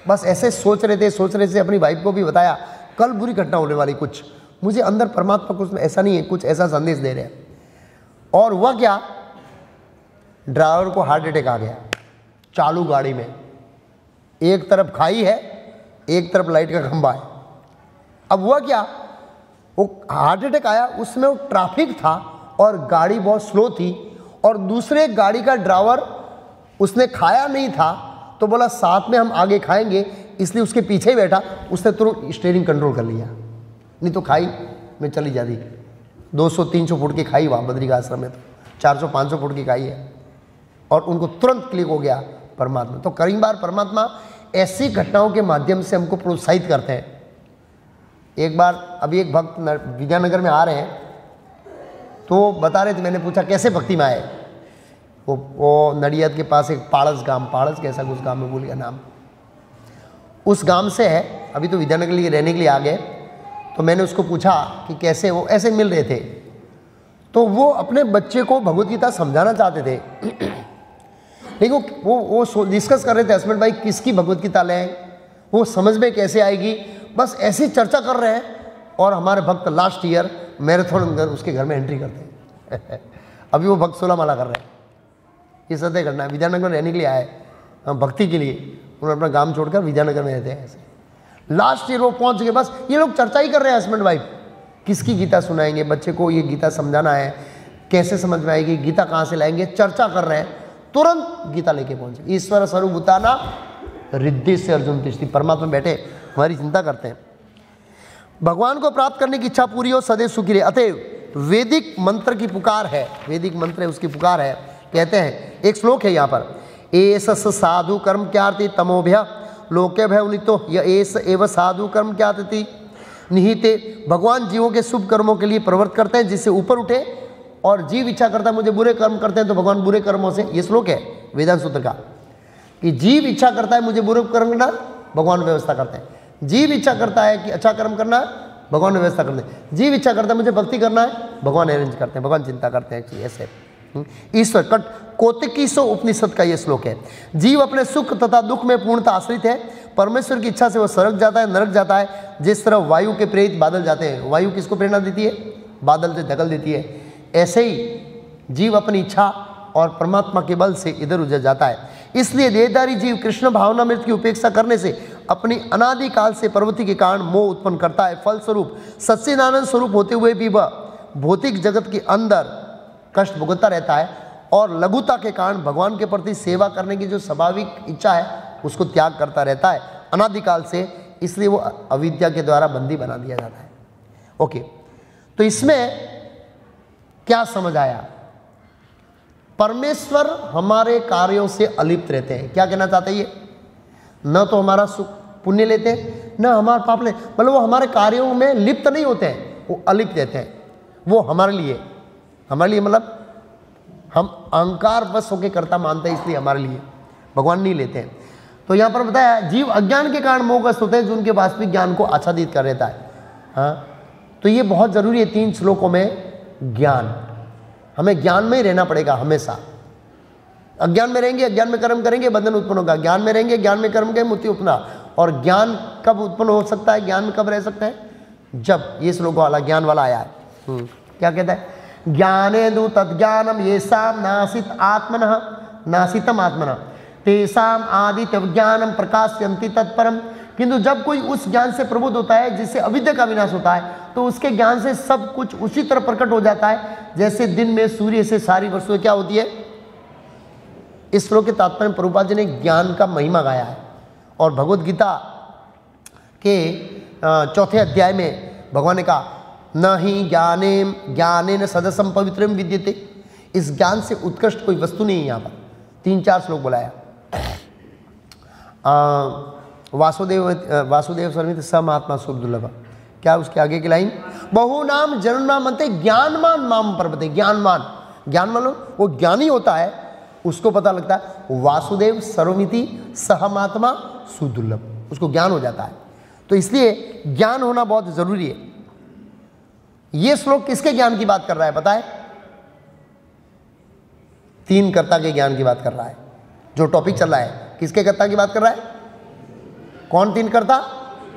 बस ऐसे सोच रहे थे, अपनी वाइफ को भी बताया कल बुरी घटना होने वाली, कुछ मुझे अंदर परमात्मा कुछ ऐसा नहीं है, कुछ ऐसा संदेश दे रहे हैं। और हुआ क्या, ड्राइवर को हार्ट अटैक आ गया चालू गाड़ी में। एक तरफ खाई है, एक तरफ लाइट का खंभा है। अब हुआ क्या, वो हार्ट अटैक आया, उसमें वो ट्रैफिक था और गाड़ी बहुत स्लो थी, और दूसरे गाड़ी का ड्राइवर उसने खाया नहीं था, तो बोला साथ में हम आगे खाएंगे, इसलिए उसके पीछे ही बैठा। उसने तुरंत स्टीयरिंग कंट्रोल कर लिया, नहीं तो खाई में चली जाती। 200-300 फुट की खाई वहाँ बद्री का आश्रम में, तो 400-500 फुट की खाई है, और उनको तुरंत क्लिक हो गया परमात्मा। तो कई बार परमात्मा ऐसी घटनाओं के माध्यम से हमको प्रोत्साहित करते हैं। एक बार अभी एक भक्त विद्यानगर में आ रहे हैं, तो बता रहे थे, मैंने पूछा कैसे भक्ति में आए। वो नडियाद के पास एक पाड़स गांव, पाड़स कैसा कुछ गांव में भूल गया नाम, उस गांव से है। अभी तो विद्यानगर लिए रहने के लिए आ गए। तो मैंने उसको पूछा कि कैसे, वो ऐसे मिल रहे थे, तो वो अपने बच्चे को भगवत गीता समझाना चाहते थे। लेकिन वो डिस्कस कर रहे थे, हस्बैंड भाई किसकी भगवत गीता लें, वो समझ में कैसे आएगी, बस ऐसी चर्चा कर रहे हैं। और हमारे भक्त लास्ट ईयर मैराथन उसके घर में एंट्री करते हैं अभी वो भक्त 16 माला कर रहे हैं। ये सत्य घटना है। विद्यानगर रहने के लिए आए हम भक्ति के लिए, उन्होंने अपना गांव छोड़कर विद्यानगर में रहते हैं। ऐसे लास्ट ईयर वो पहुंच गए, बस ये लोग चर्चा ही कर रहे हैं हस्बैंड वाइफ, किसकी गीता सुनाएंगे बच्चे को, ये गीता समझाना है, कैसे समझ में आएगी, गीता कहाँ से लाएंगे, चर्चा कर रहे हैं। तुरंत गीता लेके पहुंचे। ईश्वर स्वरूप उताना रिद्धि से अर्जुन तिष्ठि, परमात्मा बैठे हमारी चिंता करते हैं। भगवान को प्राप्त करने की इच्छा पूरी हो, सदैव सुखी रहे। अतएव वैदिक मंत्र की पुकार है, वैदिक मंत्र है उसकी पुकार है। कहते हैं एक श्लोक है यहाँ पर, एस साधु कर्म क्यार्ति तमोभ्य लोके भय उन्नीतो य एस एव साधु कर्म क्याति निहिते। भगवान जीवों के शुभ कर्मों के लिए प्रवृत्त करते हैं जिससे ऊपर उठे, और जीव इच्छा करता है मुझे बुरे कर्म करते हैं तो भगवान बुरे कर्मों से, ये श्लोक है वेदांत सूत्र का, कि जीव इच्छा करता है मुझे बुरे कर्म करना, भगवान व्यवस्था करते हैं। जीव इच्छा करता है कि अच्छा कर्म करना है, भगवान व्यवस्था करते हैं। जीव इच्छा करता है मुझे भक्ति करना है, भगवान अरेंज करते हैं, भगवान चिंता करते हैं। ऐसे ईश्वर कट कोतिकीसो उपनिषद का ये श्लोक है। जीव अपने सुख तथा दुख में पूर्णतः आश्रित है, परमेश्वर की इच्छा से वह स्वर्ग जाता है, नरक जाता है। जिस तरह वायु के प्रेरित बादल जाते हैं, वायु किसको प्रेरणा देती है, बादल से धकल देती है, ऐसे ही जीव अपनी इच्छा और परमात्मा के बल से इधर उधर जाता है। इसलिए देहधारी जीव कृष्ण भावनामृत की उपेक्षा करने से अपनी अनादिकाल से प्रवृत्ति के कारण मोह उत्पन्न करता है। फलस्वरूप सच्चिदानंद स्वरूप होते हुए भी वह भौतिक जगत के अंदर कष्ट भुगतता रहता है, और लघुता के कारण भगवान के प्रति सेवा करने की जो स्वाभाविक इच्छा है उसको त्याग करता रहता है अनादिकाल से। इसलिए वो अविद्या के द्वारा बंदी बना दिया जाता है। ओके, तो इसमें क्या समझ आया? परमेश्वर हमारे कार्यों से अलिप्त रहते हैं। क्या कहना चाहते हैं ये? न तो हमारा सुख पुण्य लेते हैं, न हमारा पाप लेते, मतलब वो हमारे कार्यों में लिप्त नहीं होते हैं, वो अलिप्त रहते हैं। वो हमारे लिए मतलब हम अहंकार वश होकर करता मानते हैं, इसलिए हमारे लिए भगवान नहीं लेते हैं। तो यहाँ पर बताया जीव अज्ञान के कारण मोहग्रस्त होते हैं जो उनके वास्तविक ज्ञान को आच्छादित कर रहता है। हाँ, तो ये बहुत जरूरी है। 3 श्लोकों में ज्ञान, हमें ज्ञान में ही रहना पड़ेगा हमेशा। अज्ञान में रहेंगे, अज्ञान में कर्म करेंगे, बंधन उत्पन्न होगा। ज्ञान में रहेंगे, ज्ञान में कर्म करेंगे, मुक्ति उपना। और ज्ञान कब उत्पन्न हो सकता है, ज्ञान में कब रह सकता है? जब ये श्लोक वाला ज्ञान वाला आया है। क्या कहता है? ज्ञानेदु तद्ज्ञानम येषाम नासित आत्मनः नासितम आत्मनः तेषाम आदित्य ज्ञानम प्रकाशयन्ति तत्परम। किंतु जब कोई उस ज्ञान से प्रबुद्ध होता है जिससे अविद्या का विनाश होता है, तो उसके ज्ञान से सब कुछ उसी तरह प्रकट हो जाता है जैसे दिन में सूर्य से सारी वस्तुएं क्या होती है। इस श्लोक के तात्पर्य में प्रभुपाद जी ने ज्ञान का महिमा गाया है। और भगवद गीता के 4थे अध्याय में भगवान ने कहा न ही ज्ञानेन सदसम पवित्रम विद्यते। इस ज्ञान से उत्कृष्ट कोई वस्तु नहीं है। यहाँ पर 3-4 श्लोक बोलाया। वासुदेव सर्वित समात्मा सुरदुर्लभ। क्या उसके आगे की लाइन? बहु नाम जन्म मनते ज्ञानमान माम पर्वते। ज्ञानमान, ज्ञान मान लो वो ज्ञानी होता है, उसको पता लगता है वासुदेव सर्वमिति सहमात्मा सुदुर्लभ, उसको ज्ञान हो जाता है। तो इसलिए ज्ञान होना बहुत जरूरी है। ये श्लोक किसके ज्ञान की बात कर रहा है पता है? 3 कर्ता के ज्ञान की बात कर रहा है। जो टॉपिक चल रहा है किसके कर्ता की बात कर रहा है? कौन 3 कर्ता?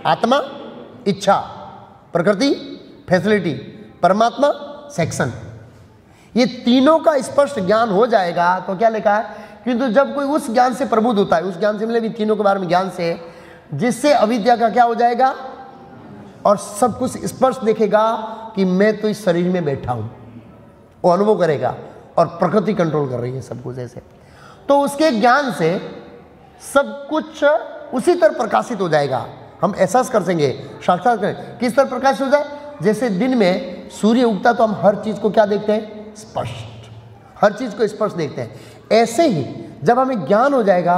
आत्मा, इच्छा, प्रकृति, फैसिलिटी, परमात्मा, सेक्शन। ये तीनों का स्पष्ट ज्ञान हो जाएगा तो क्या लिखा है? किंतु जब कोई उस ज्ञान से प्रबुद्ध होता है, उस ज्ञान से मतलब तीनों के बारे में ज्ञान से, जिससे अविद्या का क्या हो जाएगा और सब कुछ स्पष्ट देखेगा कि मैं तो इस शरीर में बैठा हूं, वो अनुभव करेगा और प्रकृति कंट्रोल कर रही है सब कुछ ऐसे। तो उसके ज्ञान से सब कुछ उसी तरह प्रकाशित हो जाएगा। हम एहसास कर सकेंगे, साक्षात करें। किस तरह प्रकाशित हो जाए? जैसे दिन में सूर्य उगता तो हम हर चीज को क्या देखते हैं? स्पष्ट, हर चीज को स्पष्ट देखते हैं। ऐसे ही जब हमें ज्ञान हो जाएगा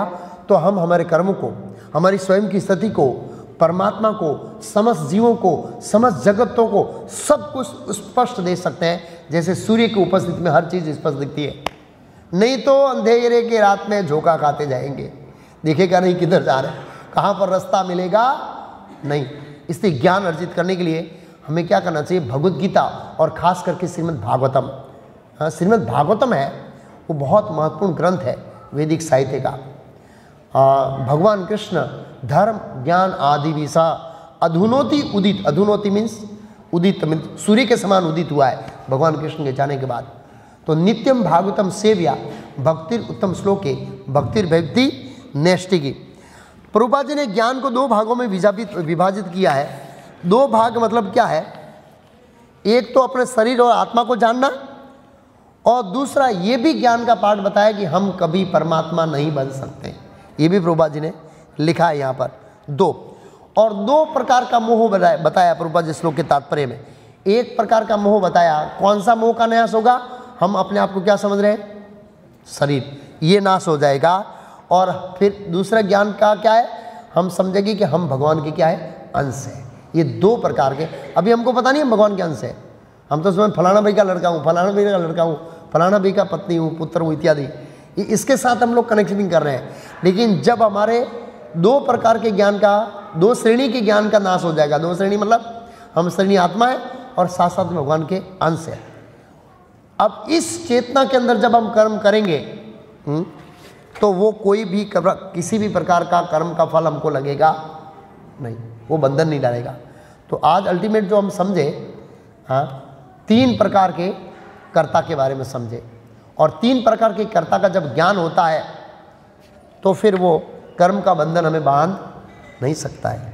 तो हम हमारे कर्मों को, हमारी स्वयं की स्थिति को, परमात्मा को, समस्त जीवों को, समस्त जगतों को सब कुछ स्पष्ट देख सकते हैं। जैसे सूर्य की उपस्थिति में हर चीज स्पष्ट दिखती है। नहीं तो अंधेरे के रात में झोंका खाते जाएंगे, देखेगा नहीं किधर जा रहे हैं, कहाँ पर रास्ता मिलेगा नहीं। इसलिए ज्ञान अर्जित करने के लिए हमें क्या करना चाहिए? भगवद गीता और खास करके श्रीमद् भागवतम। श्रीमद् भागवतम है वो बहुत महत्वपूर्ण ग्रंथ है वैदिक साहित्य का। भगवान कृष्ण धर्म ज्ञान आदि विषा अधुनोति उदित, अधुनोति मीन्स उदित, सूर्य के समान उदित हुआ है भगवान कृष्ण के जाने के बाद। तो नित्यम भागवतम सेव्या भक्तिर उत्तम श्लोके भक्तिर भक्ति नैष्टिकी। प्रभुपाद जी ने ज्ञान को दो भागों में विभाजित किया है। दो भाग मतलब क्या है, एक तो अपने शरीर और आत्मा को जानना, और दूसरा ये भी ज्ञान का पाठ बताया कि हम कभी परमात्मा नहीं बन सकते। ये भी प्रभुपाद जी ने लिखा है यहाँ पर दो। और दो प्रकार का मोह बताया प्रभुपाद जी श्लोक के तात्पर्य में। एक प्रकार का मोह बताया, कौन सा मोह का नाश होगा, हम अपने आप को क्या समझ रहे हैं, शरीर, ये नाश हो जाएगा। और फिर दूसरा ज्ञान का क्या है, हम समझेंगे कि हम भगवान के क्या है, अंश है। ये दो प्रकार के, अभी हमको पता नहीं हम भगवान के अंश है, हम तो समझ फलाना भाई का लड़का हूँ, फलाना भाई का लड़का हूँ, फलाना भाई का पत्नी हूँ, पुत्र हूँ इत्यादि, इसके साथ हम लोग कनेक्शनिंग कर रहे हैं। लेकिन जब हमारे दो प्रकार के ज्ञान का, दो श्रेणी के ज्ञान का नाश हो जाएगा, दो श्रेणी मतलब हम श्रेणी आत्मा है और साथ साथ में भगवान के अंश है। अब इस चेतना के अंदर जब हम कर्म करेंगे तो वो कोई भी किसी भी प्रकार का कर्म का फल हमको लगेगा नहीं, वो बंधन नहीं डालेगा। तो आज अल्टीमेट जो हम समझे, हाँ, तीन प्रकार के कर्ता के बारे में समझे, और तीन प्रकार के कर्ता का जब ज्ञान होता है तो फिर वो कर्म का बंधन हमें बांध नहीं सकता है।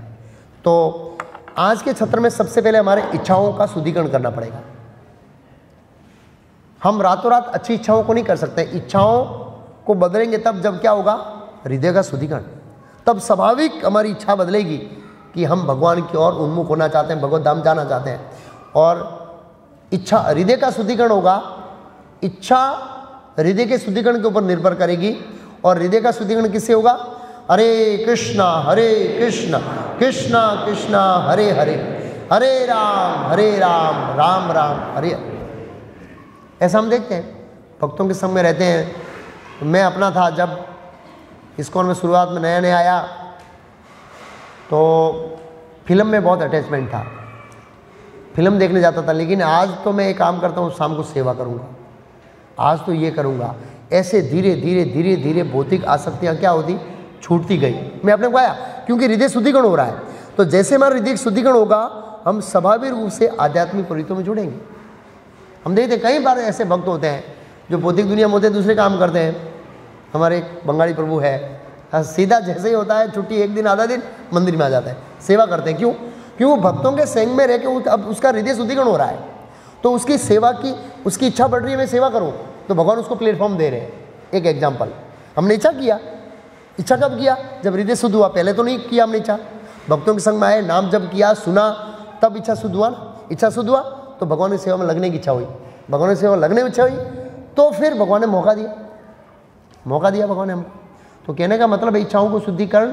तो आज के सत्र में सबसे पहले हमारे इच्छाओं का शुद्धिकरण करना पड़ेगा। हम रातों रात अच्छी इच्छाओं को नहीं कर सकते, इच्छाओं को बदलेंगे तब जब क्या होगा, हृदय का शुद्धिकरण। तब स्वाभाविक हमारी इच्छा बदलेगी कि हम भगवान की ओर उन्मुख होना चाहते हैं, भगवत धाम जाना चाहते हैं। और इच्छा, हृदय का शुद्धिकरण होगा, इच्छा हृदय के शुद्धिकरण के ऊपर निर्भर करेगी। और हृदय का शुद्धिकरण किससे होगा, हरे कृष्णा कृष्णा कृष्णा हरे हरे, हरे राम राम राम हरे। ऐसा हम देखते हैं भक्तों के संग में रहते हैं। मैं अपना था, जब इस्कॉन में शुरुआत में नया नया आया तो फिल्म में बहुत अटैचमेंट था, फिल्म देखने जाता था। लेकिन आज तो मैं एक काम करता हूँ, शाम को सेवा करूँगा, आज तो ये करूँगा। ऐसे धीरे धीरे धीरे धीरे भौतिक आसक्तियाँ क्या होती, छूटती गई। मैं अपने को आया, क्योंकि हृदय शुद्धिकरण हो रहा है। तो जैसे हमारा हृदय शुद्धिकरण होगा, हम स्वाभाविक रूप से आध्यात्मिक प्रवृत्तियों में जुड़ेंगे। हम देखते कई बार ऐसे भक्त होते हैं जो भौतिक दुनिया में होते हैं, दूसरे काम करते हैं। हमारे एक बंगाली प्रभु है, सीधा जैसे ही होता है छुट्टी, एक दिन आधा दिन मंदिर में आ जाता है, सेवा करते हैं। क्यों? क्यों? भक्तों के संग में रह के अब उसका हृदय शुद्धिकरण हो रहा है, तो उसकी सेवा की, उसकी इच्छा बढ़ रही है, मैं सेवा करूँ, तो भगवान उसको प्लेटफॉर्म दे रहे हैं। एक एग्जाम्पल, हमने इच्छा किया, इच्छा कब किया, जब हृदय शुद्ध हुआ। पहले तो नहीं किया हमने इच्छा, भक्तों के संग में आए, नाम जब किया, सुना, तब इच्छा शुद्ध हुआ ना। इच्छा शुद्ध हुआ तो भगवान की सेवा में लगने की इच्छा हुई, भगवान की सेवा में लगने की इच्छा हुई, तो फिर भगवान ने मौका दिया भगवान ने हमको। तो कहने का मतलब है, इच्छाओं को शुद्धिकरण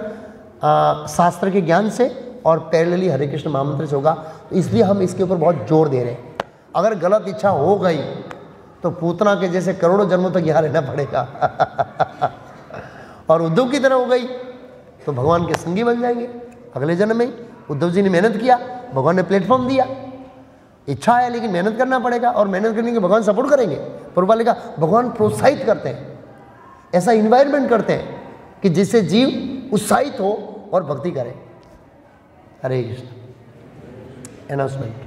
शास्त्र के ज्ञान से और पैरेलली हरे कृष्ण महामंत्र से होगा। तो इसलिए हम इसके ऊपर बहुत जोर दे रहे हैं। अगर गलत इच्छा हो गई तो पूतना के जैसे करोड़ों जन्मों तक यहाँ रहना पड़ेगा और उद्धव की तरह हो गई तो भगवान के संगी बन जाएंगे अगले जन्म में ही। उद्धव जी ने मेहनत किया, भगवान ने प्लेटफॉर्म दिया। इच्छा है लेकिन मेहनत करना पड़ेगा, और मेहनत करने के भगवान सपोर्ट करेंगे। प्रभुपाद का भगवान प्रोत्साहित करते हैं, ऐसा इन्वायरमेंट करते हैं कि जिससे जीव उत्साहित हो और भक्ति करे। हरे कृष्ण। अनाउंसमेंट।